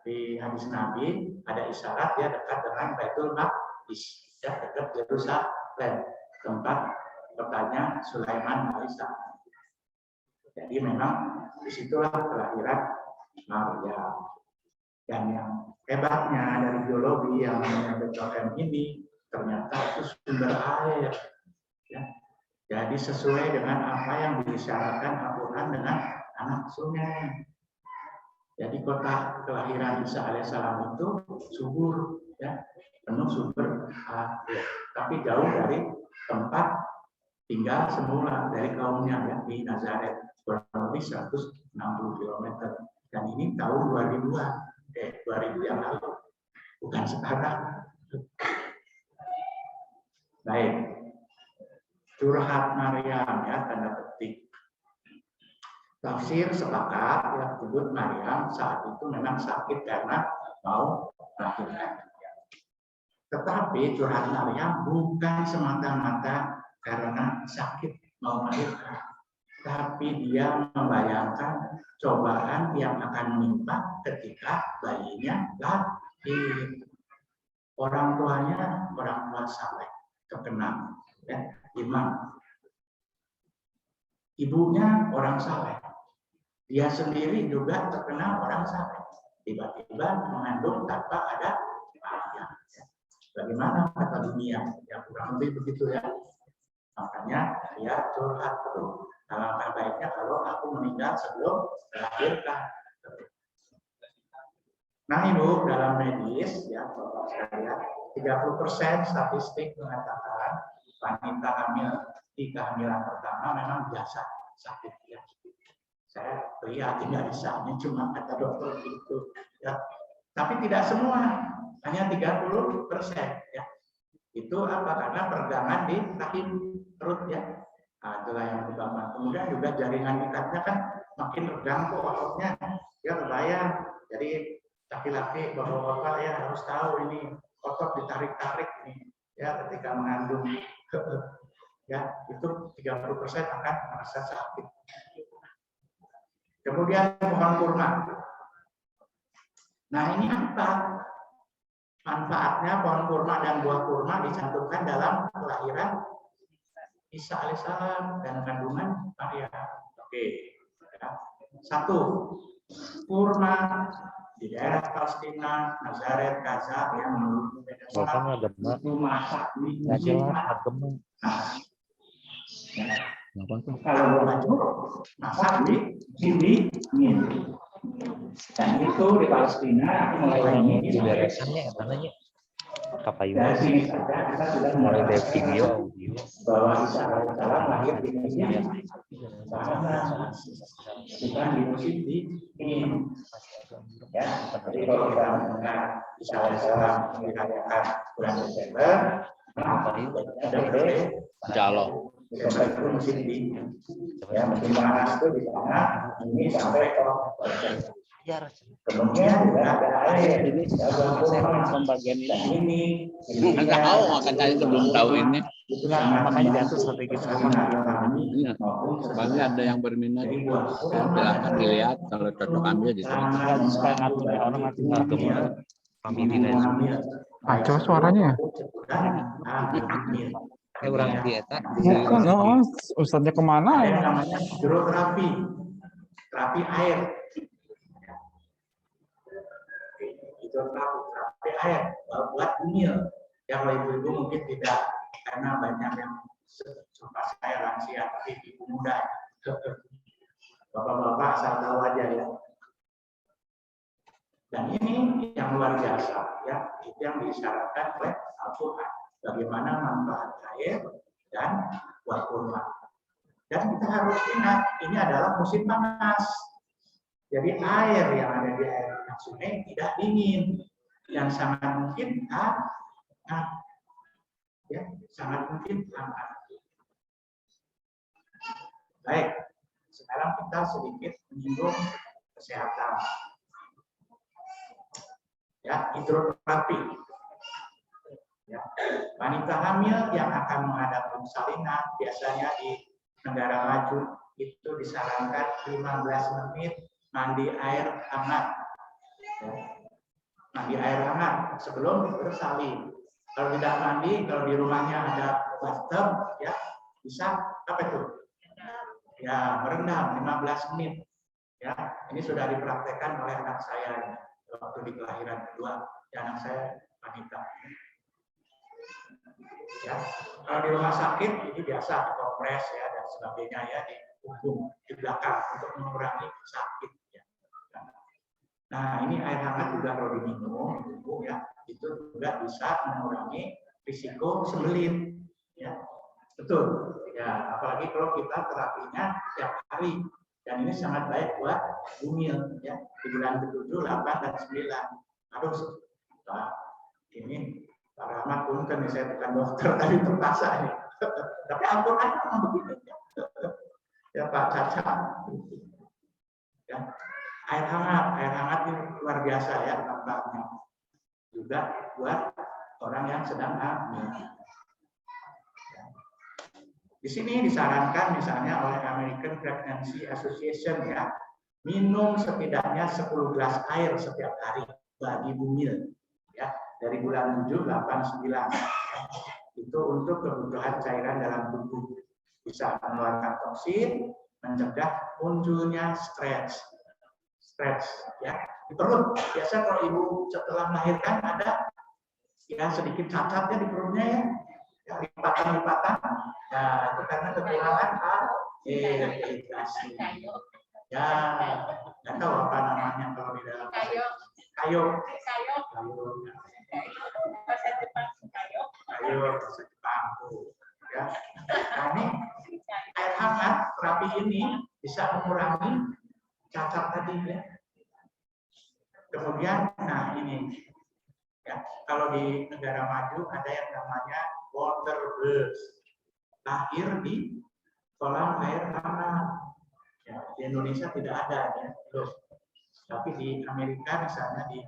di hadis Nabi ada isyarat dia dekat dengan Baitul Maqdis, ya, dekat Yerusalem, tempat kotanya Sulaiman alaihissalam. Jadi memang disitulah kelahiran Maryam. Dan yang hebatnya dari geologi yang namanya Bethlehem ini ternyata itu sumber air. Ya. Jadi sesuai dengan apa yang disyaratkan Al-Quran dengan anak sungai. Jadi kota kelahiran Isa alaihissalam itu subur, ya, penuh sumber air. Tapi jauh dari tempat tinggal semula dari kaumnya ya, di Nazaret, kurang lebih 160 km. Dan ini tahun 2000-an, 2000 yang lalu, bukan sekarang. Baik, curhat Maryam ya, tanda petik. Tafsir sepakat ya, menyebut Maryam saat itu memang sakit karena mau melahirkan. Tetapi curhat Maryam bukan semata-mata karena sakit mau melahirkan, tapi dia membayangkan cobaan yang akan menimpa ketika bayinya lahir. Orang tuanya orang tua saleh, terkenal. Ya. imam. Ibunya orang saleh. Dia sendiri juga terkenal orang saleh. Tiba-tiba mengandung tanpa ada ayah. Bagaimana kata dunia? Ya kurang lebih begitu ya. Makanya dia curhat tuh. Alangkah baiknya kalau aku meninggal sebelum melahirkan. Nah Ibu, dalam medis ya Bapak sekalian, 30% statistik mengatakan wanita hamil di kehamilan pertama memang biasa sakit ya. Saya prihatin dari sana, cuma kata dokter itu ya. Tapi tidak semua, hanya 30% ya. Itu apa? Karena peregangan di rahim perut ya. Nah, itulah yang utama. Kemudian juga jaringan ikatnya kan makin regang kok ototnya. Ya kebayang. Jadi laki-laki bapak-bapak ya harus tahu ini otot ditarik-tarik nih ya ketika mengandung. Ya, itu 30% akan merasa sakit. Kemudian pohon kurma. Nah, ini apa? Manfaatnya pohon kurma dan buah kurma dicantumkan dalam kelahiran Isa alaihissalam dan kandungan Maria. Oke. Ya. 1. Kurma di daerah Palestina, Nazaret, Gaza yang menurut itu masak di musim panas. Kalau baju masak di sini, dan itu di Palestina mulai ini dari sini saja kita sudah mulai dari video audio bahwa Isa alaihissalam lahir di Indonesia bukan di musim dingin. Ya, jadi kalau kita mendengar Isa alaihissalam dirayakan bulan Desember, ada Jalo. Desember itu musim dingin. Ya, musim panas itu di sana ini sampai ke kemudian juga ada air ini pembagian ini nggak tahu akan saya sebelum tahu ini makanya diatur strategis soalnya ada yang berminat silahkan dilihat kalau cocok ambil gitu supaya ngatur orang ngatur Kacau suaranya. orang dieta Bukan, oh, ustadznya kemana? Ada yang namanya hidroterapi, terapi air. Terapi air buat bumil. Ya kalau ibu-ibu mungkin tidak, karena banyak yang suka saya lansia, tapi ibu muda. Bapak-bapak asal tahu aja ya. Dan ini yang luar biasa ya, itu yang disyaratkan oleh Al-Quran. Bagaimana manfaat air dan buah kurma. Dan kita harus ingat, ini adalah musim panas. Jadi air yang ada di air sungai tidak dingin, yang sangat mungkin hangat. Ya, sangat mungkin hangat. Baik, sekarang kita sedikit menyinggung kesehatan. Ya, hidroterapi. Ya. Wanita hamil yang akan menghadapi salinan biasanya di negara maju itu disarankan 15 menit mandi air hangat. Ya. Mandi air hangat sebelum bersalin. Kalau tidak mandi, kalau di rumahnya ada bathtub, ya bisa apa itu? Ya merendam 15 menit. Ya, ini sudah dipraktekkan oleh anak saya waktu di kelahiran kedua. Ya, anak saya wanita. Ya, kalau di rumah sakit ini biasa kompres ya dan sebagainya ya di punggung di belakang untuk mengurangi sakit. Ya. Nah ini air hangat juga kalau diminum ibu ya itu juga bisa mengurangi risiko sembelit. Ya betul. Ya apalagi kalau kita terapinya tiap hari dan ini sangat baik buat bumil ya di bulan ke-7, 8 dan 9. Aduh, nah, ini Pak Rahmat punten nih, saya bukan dokter tapi terpaksa ini. Tapi Al-Quran memang begitu ya. Ya Pak Caca. Ya. Air hangat ini luar biasa ya manfaatnya. Juga buat orang yang sedang hamil. Di sini disarankan misalnya oleh American Pregnancy Association ya, minum setidaknya 10 gelas air setiap hari bagi bumil ya. Dari bulan 7, 8, 9. itu untuk kebutuhan cairan dalam tubuh, bisa mengeluarkan toksin, mencegah munculnya stres ya di perut. Biasa kalau ibu setelah melahirkan ada ya sedikit cacatnya di perutnya ya lipatan. Nah itu karena kekurangan irigasi. Ya nggak tahu apa namanya kalau di dalam kayu bahasa Jepang ya. Nah ini air hangat terapi ini bisa mengurangi cacat tadi ya. Kemudian, nah ini ya, kalau di negara maju ada yang namanya water birth, lahir di kolam air hangat. Ya, di Indonesia tidak ada ya, terus. Tapi di Amerika misalnya di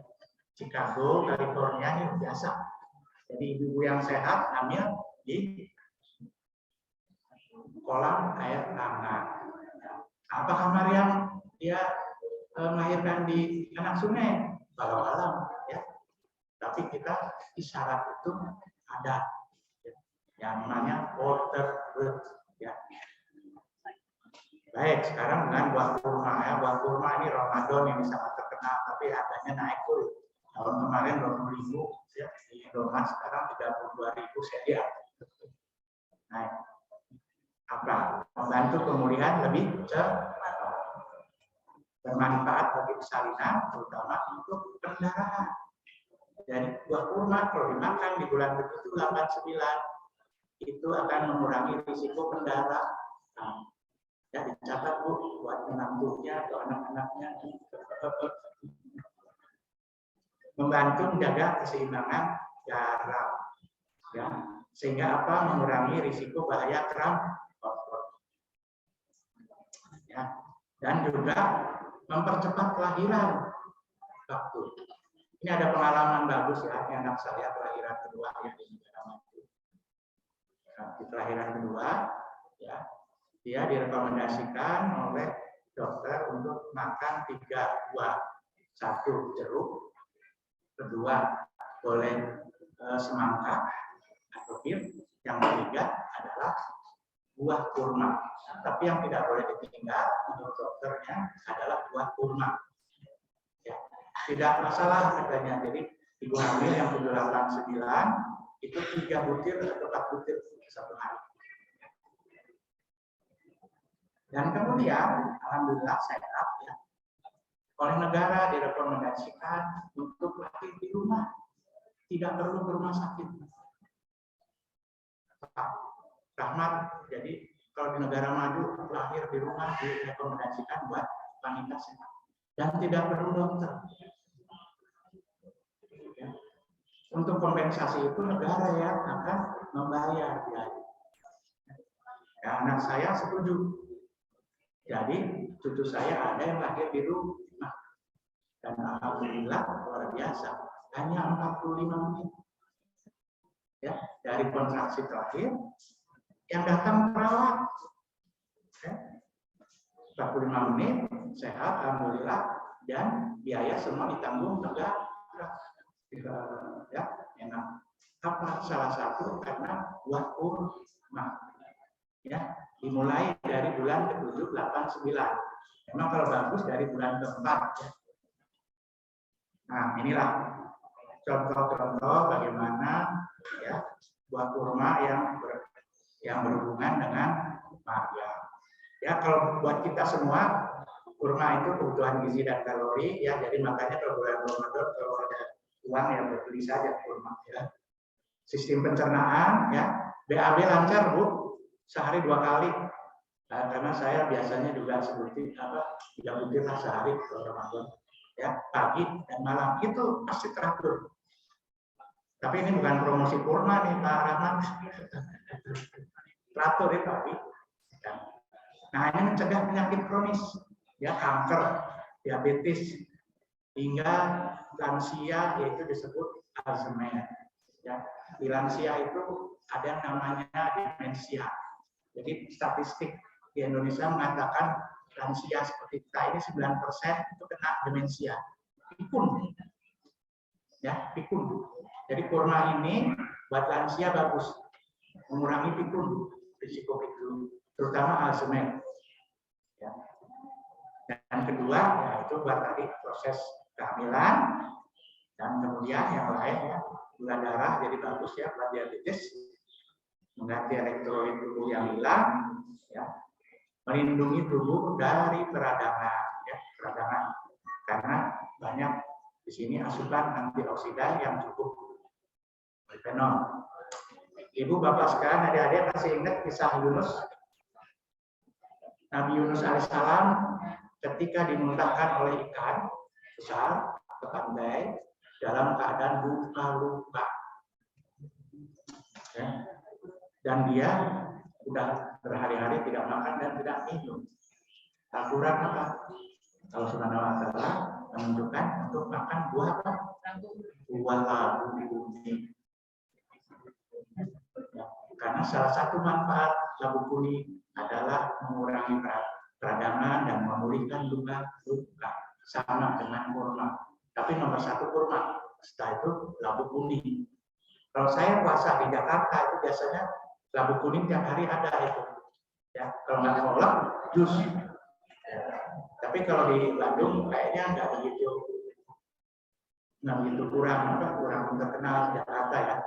Chicago, California ini biasa. Jadi ibu yang sehat hamil di kolam air hangat. Apakah Maryam dia melahirkan di anak sungai? Kalau alam ya. Tapi kita isyarat itu ada ya, yang namanya water birth ya. Baik, sekarang dengan buah kurma ya. Buah kurma ini Ramadan ini sangat terkenal, tapi harganya naik tuh. Tahun kemarin 20.000 ya di Indomaret, sekarang 32.000 sedia. Naik. Apa? Membantu pemulihan lebih cepat. Bermanfaat bagi persalinan, terutama untuk pendarahan. Jadi buah kurma kalau dimakan di bulan begitu 89 itu akan mengurangi risiko pendarahan. Ya dicatat Bu buat menantunya atau anak-anaknya. Membantu menjaga keseimbangan darah. Ya, sehingga apa? Mengurangi risiko bahaya kram otot. Ya, dan juga mempercepat kelahiran waktu. Ini ada pengalaman bagus ya, ini anak saya kelahiran kedua ya di negara maju. Di kelahiran kedua, ya, dia direkomendasikan oleh dokter untuk makan 3 buah, 1 jeruk, kedua boleh semangka atau pir, yang ketiga adalah buah kurma. Tapi yang tidak boleh ditinggal menurut dokternya adalah buah kurma. Ya, tidak masalah katanya. Jadi ibu hamil yang 789 itu 3 butir atau 4 butir satu hari. Dan kemudian alhamdulillah sehat ya. Oleh negara direkomendasikan untuk lahir di rumah, tidak perlu ke rumah sakit. Rahmat, jadi kalau di negara maju lahir di rumah direkomendasikan buat wanita sehat dan tidak perlu dokter. Ya. Untuk kompensasi itu negara yang akan membayar biaya. Ya, anak saya setuju. Jadi cucu saya ada yang lahir di rumah dan alhamdulillah luar biasa hanya 45 menit. Ya, dari kontraksi terakhir yang datang perawat. Ya, 45 menit sehat alhamdulillah dan biaya semua ditanggung negara. Ya, enak. Apa salah satu karena buah kurma. Ya, dimulai dari bulan ke-7, 8, 9. Memang kalau bagus dari bulan ke-4 ya. Nah, inilah contoh-contoh bagaimana ya buah kurma yang berhubungan dengan Maryam. Ya, kalau buat kita semua kurma itu kebutuhan gizi dan kalori ya. Jadi makanya kalau bulan Ramadan kalau ada uang ya beli saja kurma ya. Sistem pencernaan ya, BAB lancar Bu. Sehari 2 kali. Nah, karena saya biasanya juga seperti 3 butir sehari kalau Ramadan. Ya, pagi dan malam itu pasti teratur. Tapi ini bukan promosi kurma nih Pak Rahman. Teratur ya pagi. Nah, ini mencegah penyakit kronis, ya kanker, diabetes, hingga lansia yaitu disebut Alzheimer. Ya, di lansia itu ada yang namanya demensia. Jadi statistik di Indonesia mengatakan lansia seperti kita ini 9% itu kena demensia. Pikun. Ya, pikun. Jadi kurma ini buat lansia bagus. mengurangi pikun, risiko pikun, terutama Alzheimer. Ya. Dan kedua, ya itu buat tadi proses kehamilan, dan kemudian yang lain ya gula darah jadi bagus ya buat diabetes, mengganti elektrolit tubuh yang hilang, ya, melindungi tubuh dari peradangan, ya, peradangan, karena banyak di sini asupan antioksidan yang cukup, polifenol. Ibu bapak sekalian, adik-adik masih ingat kisah Yunus? Nabi Yunus alaihissalam ketika dimuntahkan oleh ikan besar ke pantai dalam keadaan luka-luka, ya. Dan dia sudah berhari-hari tidak makan dan tidak minum. Al-Quran apa? Allah Subhanahu wa Ta'ala menunjukkan untuk makan buah apa? Buah labu kuning. Karena salah satu manfaat labu kuning adalah mengurangi peradangan dan memulihkan luka-luka, sama dengan kurma. Tapi nomor satu kurma, setelah itu labu kuning. Kalau saya puasa di Jakarta itu biasanya labu kuning tiap hari ada itu. Ya, kalau nggak kolak, jus. Ya. Tapi kalau di Bandung kayaknya nggak begitu kurang terkenal Jakarta ya.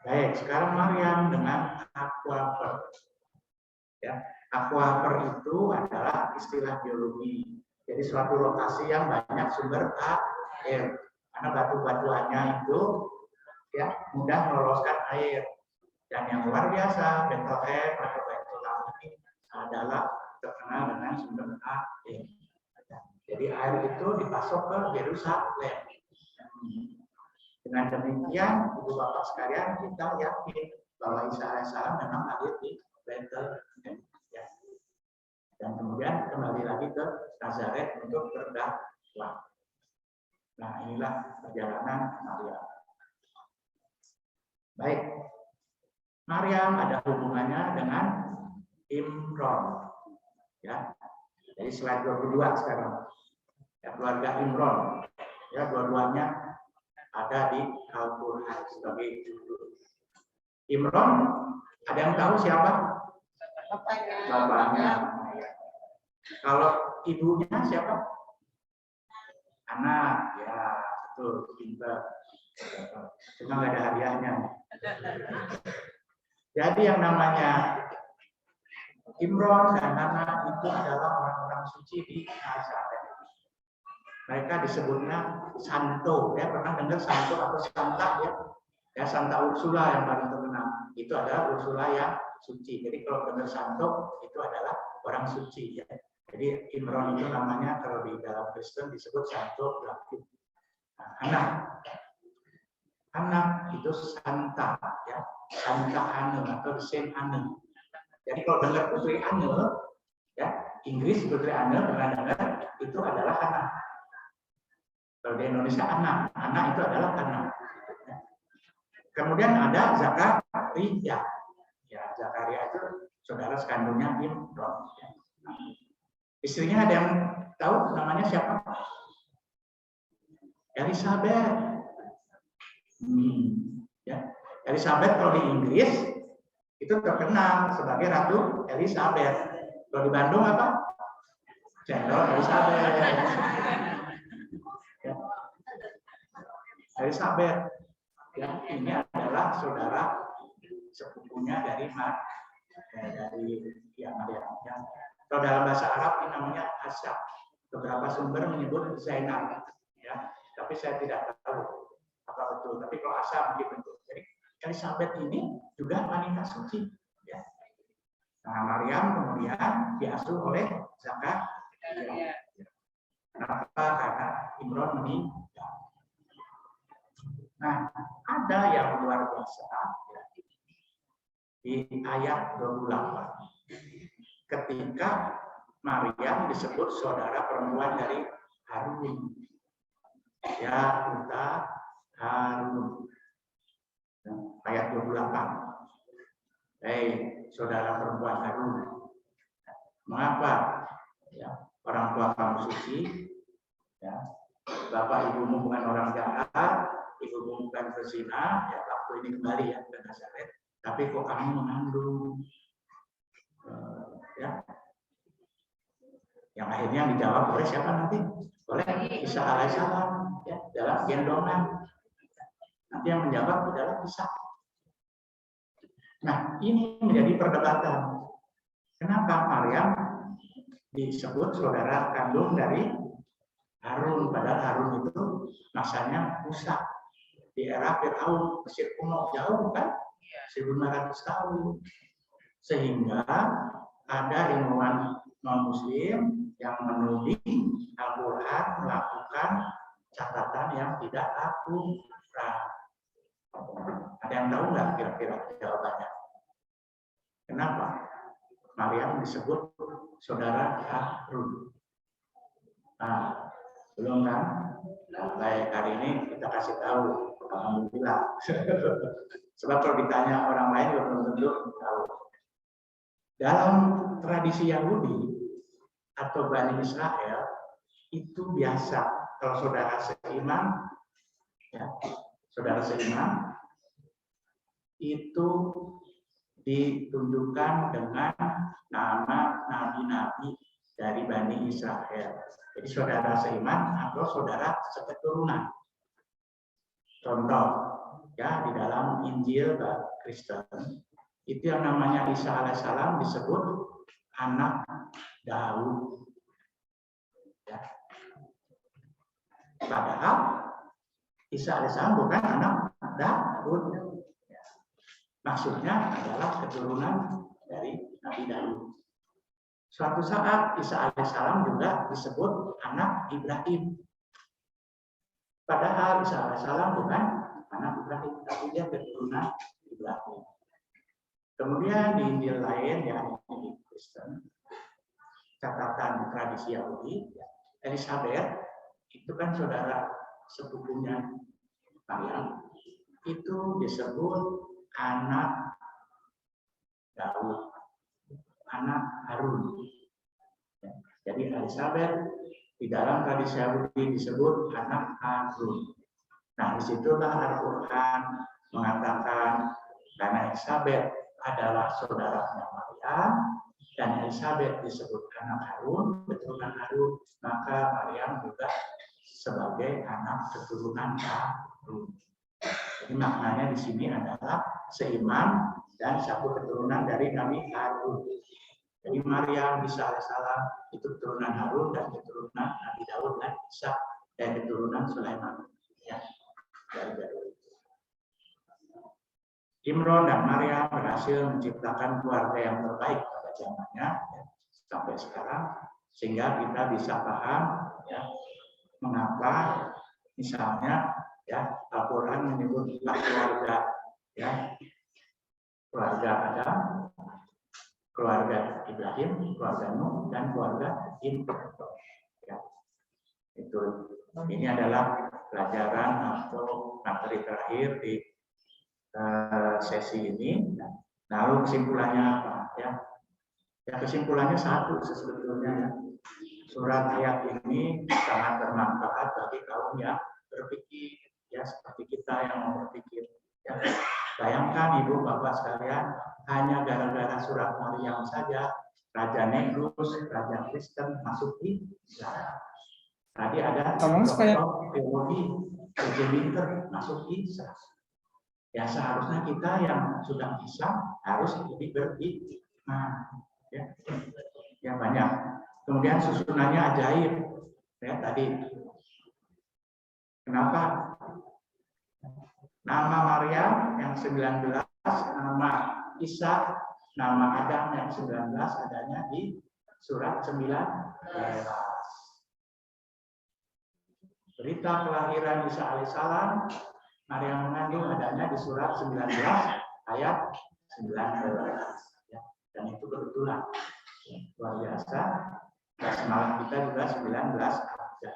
Baik, sekarang Maryam dengan aquaper. Ya, aquaper itu adalah istilah biologi. Jadi suatu lokasi yang banyak sumber air. Karena batu-batuannya itu ya mudah meloloskan air. Dan yang luar biasa, Bethlehem atau Bethlehem ini adalah terkenal dengan sumber air. Jadi air itu dipasok ke Yerusalem. Dengan demikian, ibu bapak sekalian, kita yakin bahwa Isa alaihissalam memang hadir di Bethlehem. Ya. Dan kemudian kembali lagi ke Nazaret untuk berdakwah. Nah, inilah perjalanan Maryam. Baik, Maryam ada hubungannya dengan Imron. Ya, jadi slide 22 sekarang. Ya, keluarga Imron. Ya, dua-duanya ada di Al-Quran sebagai judul. Imron, ada yang tahu siapa? Bapaknya. Kalau ibunya siapa? Anak, ya betul, pintar. Cuma nggak ada hadiahnya. Jadi yang namanya Imron dan Hana itu adalah orang-orang suci di Nazaret. Mereka disebutnya Santo, ya pernah dengar Santo atau Santa ya? Ya Santa Ursula yang paling terkenal. Itu adalah Ursula yang suci. Jadi kalau dengar Santo itu adalah orang suci ya. Jadi Imron itu namanya kalau di dalam Kristen disebut Santo Blackwood. Nah, anak itu Santa ya, Santa Anne atau Saint Anne. Jadi kalau dengar Putri Anne ya, Inggris Putri Anne pernah dengar itu adalah anak. Kalau di Indonesia anak itu adalah anak. Kemudian ada Zakaria. Ya, Zakaria itu saudara sekandungnya Imron. Istrinya ada yang tahu namanya siapa? Elizabeth. Ya. Elizabeth kalau di Inggris itu terkenal sebagai Ratu Elizabeth. Kalau di Bandung apa? Cendol Elizabeth. Ya. Elizabeth. Ya, ini adalah saudara sepupunya dari Maryam. Kalau dalam bahasa Arab ini namanya Asya. Beberapa sumber menyebut Zainab, ya. Tapi saya tidak tahu apa betul. Tapi kalau Asya mungkin betul. Jadi Elizabeth ini juga wanita suci, ya. Nah, Maryam kemudian diasuh oleh Zakaria. Kenapa? Karena Imron meninggal. Nah, ada yang luar biasa ya. Di ayat 28. Ketika Maryam disebut saudara perempuan dari Harun. Ya, Uta Harun. Ayat 28. Saudara perempuan Harun. Mengapa? Ya, orang tua kamu suci, ya. Bapak ibumu bukan orang jahat, ibumu bukan berzina, ya waktu ini kembali ya ke Nazaret, tapi kok kamu mengandung? Ya, yang akhirnya dijawab oleh siapa nanti? Oleh Isa alaihissalam ya, dalam gendongan. Nanti yang menjawab adalah Isa. Nah, ini menjadi perdebatan. Kenapa Maryam disebut saudara kandung dari Harun, padahal Harun itu masanya Musa di era Fir'aun, Mesir kuno, jauh kan? 1500 tahun. Sehingga ada ilmuwan non-muslim yang menuding Al-Quran melakukan catatan yang tidak akurat. Ada yang tahu nggak kira-kira jawabannya? Kenapa Maryam disebut saudara Harun? Nah, belum kan? Baik, hari ini kita kasih tahu. Alhamdulillah. Sebab kalau ditanya orang lain belum tentu tahu. Dalam tradisi Yahudi atau Bani Israel itu biasa kalau saudara seiman, ya, saudara seiman itu ditunjukkan dengan nama nabi-nabi dari Bani Israel. Jadi saudara seiman atau saudara seketurunan. Contoh, ya di dalam Injil Kristen itu yang namanya Isa alaihissalam disebut anak Daud. Ya. Padahal Isa alaihissalam bukan anak Daud. Ya. Maksudnya adalah keturunan dari Nabi Daud. Suatu saat Isa alaihissalam juga disebut anak Ibrahim. Padahal Isa alaihissalam bukan anak Ibrahim, tapi dia keturunan Ibrahim. Kemudian di Injil lain yang di Kristen, catatan tradisi Yahudi, Elizabeth itu kan saudara sepupunya Maryam, itu disebut anak Daud, anak Harun. Jadi Elizabeth di dalam tradisi Yahudi disebut anak Harun. Nah, disitulah Al-Quran mengatakan karena Elizabeth adalah saudaranya Maryam dan Elizabeth disebut anak Harun, keturunan Harun, maka Maryam juga sebagai anak keturunan Harun. Jadi maknanya di sini adalah seiman dan satu keturunan dari Nabi Harun. Jadi Maryam, Isa alaihissalam itu keturunan Harun dan keturunan Nabi Daud dan Isa dan keturunan Sulaiman. Ya, dari Imron dan Maryam berhasil menciptakan keluarga yang terbaik pada zamannya ya, sampai sekarang, sehingga kita bisa paham ya mengapa misalnya ya Al-Quran menyebut keluarga ya keluarga Adam, keluarga Ibrahim, keluarga Nuh dan keluarga Imron. Ya. Itu ini adalah pelajaran atau materi terakhir di sesi ini. Lalu kesimpulannya apa ya? Ya kesimpulannya satu sebetulnya ya. Surat ayat ini sangat bermanfaat bagi kaum yang berpikir ya seperti kita yang mau berpikir. Ya. Bayangkan ibu bapak sekalian, hanya gara-gara surat Maryam saja Raja Negus, Raja Kristen masuk Islam. Tadi ada teologi Winter masuk Islam. Ya seharusnya kita yang sudah Islam harus lebih beriman. Ya banyak. Kemudian susunannya ajaib. Ya tadi. Kenapa? Nama Maryam yang 19, nama Isa, nama Adam yang 19 adanya di surat 19. Berita kelahiran Isa alaihissalam Maryam mengandung adanya di surat 19 ayat 19 ya. Dan itu kebetulan ya, luar biasa. Dan semalam kita juga 19 aja.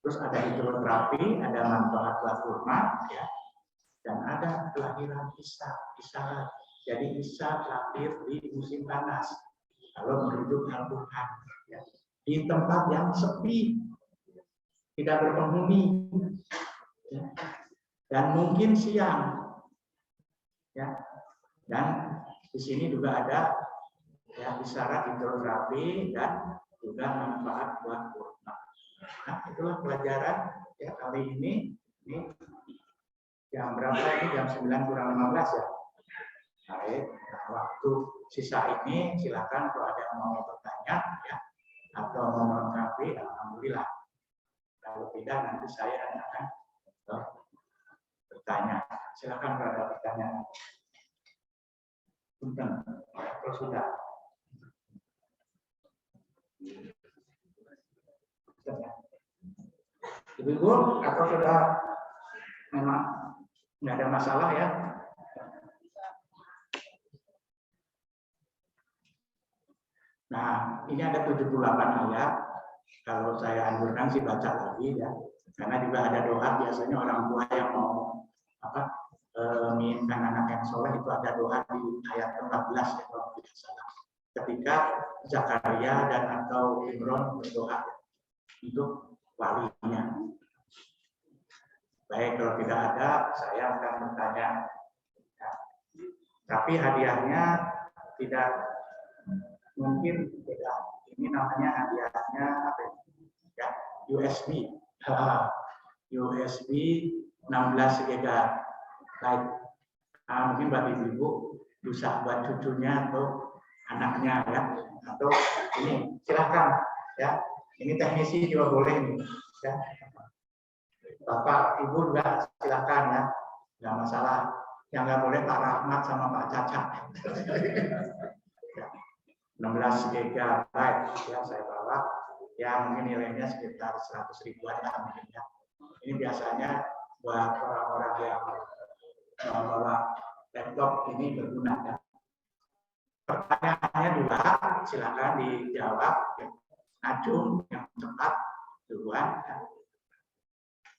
Terus ada hidroterapi, ada manfaat buah kurma ya. Dan ada kelahiran Isa. Jadi Isa lahir di musim panas. Kalau merujuk Al-Quran ya. Di tempat yang sepi, tidak berpenghuni ya. dan mungkin siang. Ya. Dan di sini juga ada ya isyarat hidroterapi dan juga manfaat buat kurma. Nah, itulah pelajaran ya kali ini. Ini jam berapa ini? Jam 9:15 ya. Baik, nah, waktu sisa ini silakan kalau ada yang mau bertanya ya atau mau melengkapi, alhamdulillah. Kalau tidak nanti saya akan bertanya. Silakan kalau ada pertanyaan. Punten, kalau sudah. Ibu-ibu, atau sudah memang nggak ada masalah ya? Nah, ini ada 78 ayat. Kalau saya anjurkan sih baca lagi ya. Karena juga ada doa biasanya orang tua yang mau menginginkan anak yang soleh itu ada doa di ayat 14 ya kalau tidak salah. Ketika Zakaria dan atau Imron berdoa untuk walinya. Baik, kalau tidak ada, saya akan bertanya. Ya. Tapi hadiahnya tidak mungkin beda. Ini namanya hadiahnya apa ya? USB. USB 16 GB. Baik. Nah, mungkin bagi ibu bisa buat cucunya atau anaknya ya. Atau ini silakan ya. Ini teknisi juga boleh nih ya. Bapak, Ibu juga silakan ya. Nggak masalah. Yang nggak boleh Pak Rahmat sama Pak Caca. 16 GB ya saya bawa. Ya mungkin nilainya sekitar 100 ribuan lah mungkin ya. Ini biasanya buat orang-orang yang membawa laptop ini berguna ya. Pertanyaannya juga silakan dijawab. Acung yang cepat duluan.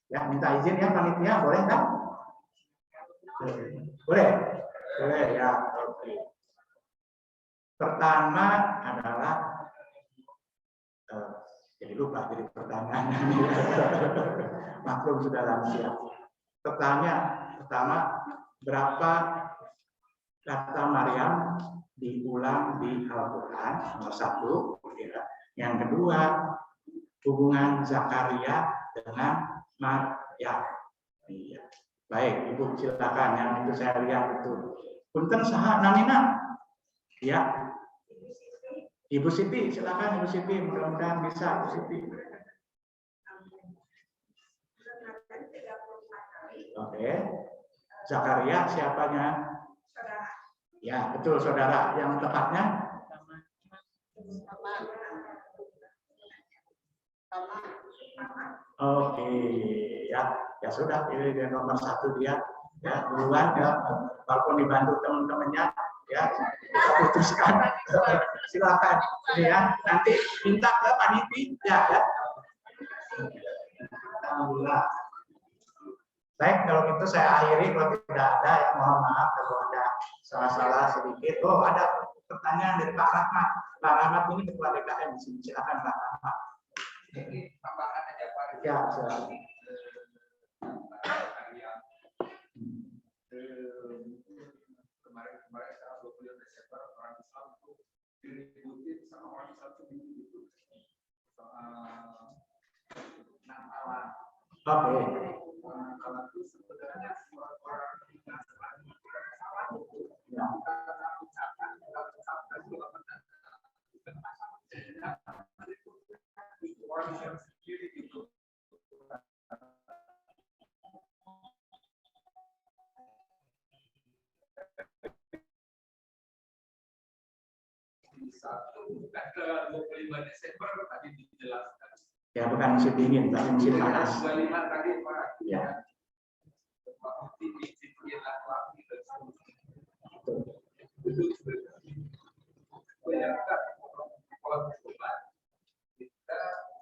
Ya, minta izin ya panitia, boleh kan? Boleh, boleh ya. Oke. Pertama adalah jadi lupa jadi pertanyaan. Maklum sudah lansia. Pertama, berapa kata Maryam diulang di Al-Quran? Nomor 1. Ya. Yang kedua, hubungan Zakaria dengan Maryam. Iya. Baik, Ibu silakan. Yang itu saya lihat itu. Punten saha namina? Ya. Ibu Siti, silakan Ibu Siti. Mudah-mudahan bisa Ibu Siti. Oke. Zakaria siapanya? Ya, betul saudara. Yang tepatnya? Oke, ya sudah. Ini dia nomor 1 dia. Ya, duluan ya. Walaupun dibantu teman-temannya, ya kita putuskan. Silakan. Ya, nanti minta ke panitia. Ya. Alhamdulillah. Baik, kalau gitu saya akhiri. Kalau tidak ada, ya mohon maaf kalau ada salah-salah sedikit. Oh, ada pertanyaan dari Pak Rahmat. Pak Rahmat ini ketua DKM di sini. Silakan Pak Rahmat. Ini tambahan aja Pak. Ya, silakan. Kemarin saat 20 Desember orang Islam itu diributin sama orang Islam itu soal Natalan. Oke. Natalan itu sebenarnya orang Nasrani salah itu. Ya. Orang Islam sendiri itu. Ke 25 Desember tadi dijelaskan. Ya, bukan musim dingin, tapi musim panas. 25 tadi Pak. Ya.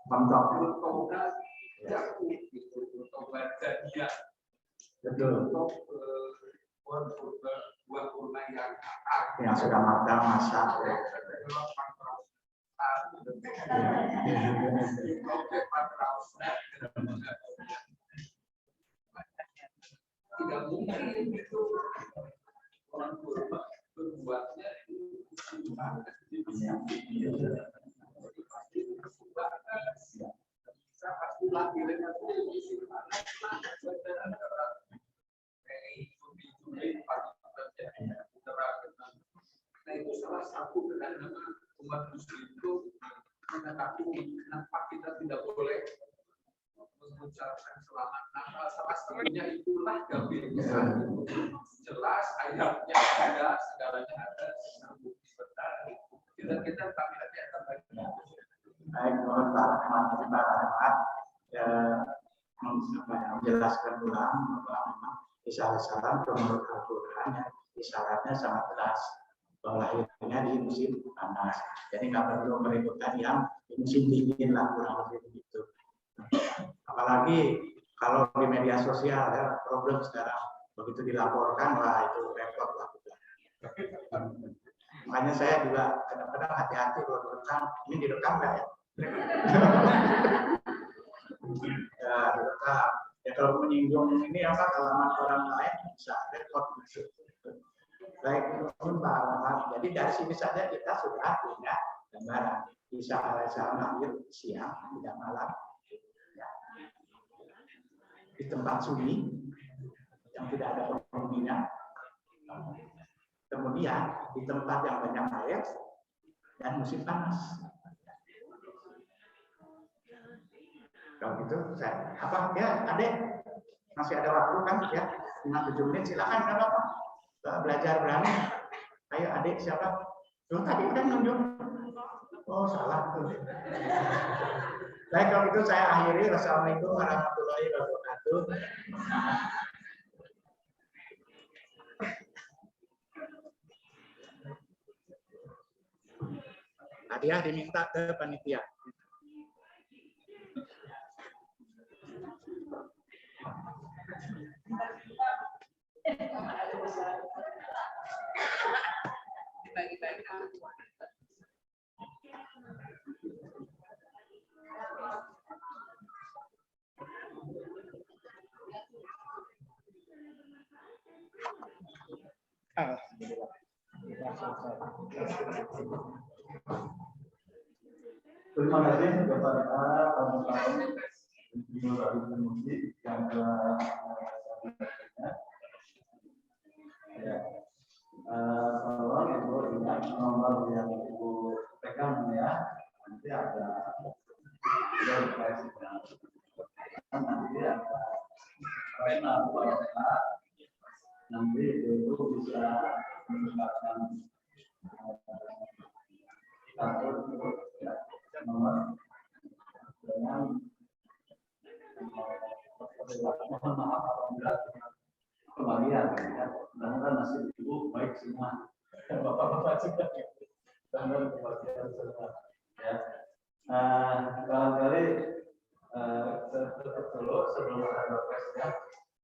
Mantap. Betul. Buah kurma yang sudah matang masak. yang mungkin itu orang tua berbuatnya itu pasti lagi dengan nah itu salah satu dengan umat muslim itu mengaku kenapa kita tidak boleh mengucapkan selamat Natal. Salah satunya itulah Gabriel. Jelas ayatnya ada, segalanya ada, sambung benar. Kita kami nanti akan bagi. Baik, menurut Pak Rahmat, menjelaskan ulang bahwa memang isyarat salam menurut Al-Quran isyaratnya sangat jelas bahwa lahirnya di musim panas. Jadi nggak perlu berikutkan yang di musim dingin lah, kurang lebih begitu. Apalagi kalau di media sosial ya, problem sekarang begitu dilaporkan, wah itu repot lah. Makanya saya juga kadang-kadang hati-hati kalau direkam. Ini direkam nggak ya? Ya, direkam. Ya kalau menyinggung ini apa alamat orang lain bisa repot. Baik, Pak Rahmat. Jadi dari sini saja kita sudah punya gambaran. Isa alaihissalam lahir siang, tidak malam. Ya. Di tempat sunyi yang tidak ada penghuninya. Kemudian di tempat yang banyak air dan musim panas. Kalau gitu, saya apa ya, Adek masih ada waktu kan ya? 5-7 menit silakan nggak apa-apa. Belajar berani. Ayo Adik siapa? Loh tadi udah nunjuk. Oh salah tuh. Baik kalau gitu saya akhiri. Wassalamualaikum warahmatullahi wabarakatuh. Hadiah diminta ke panitia. Dibagi-bagi. Terima kasih kepada kawan-kawan Ibu dari Musik yang telah ya. Tolong Ibu ingat nomor yang Ibu pegang ya. Nanti ada nanti ada nanti Ibu bisa menempatkan nomor dengan mohon maaf apabila kebagian ya. Mudah-mudahan nasib Ibu baik semua. Bapak-bapak juga dan kebagian semua ya. Barangkali tutup dulu sebelum ada presnya.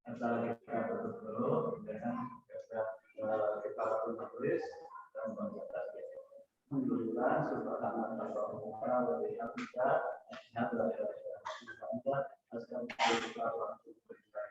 Antara kita tutup dulu dengan kita lakukan majelis dan membaca. Alhamdulillah, subhanallah, wa bihamdihi, asyhadu an la ilaha illallah, wa astaghfiruka wa atubu ilaik.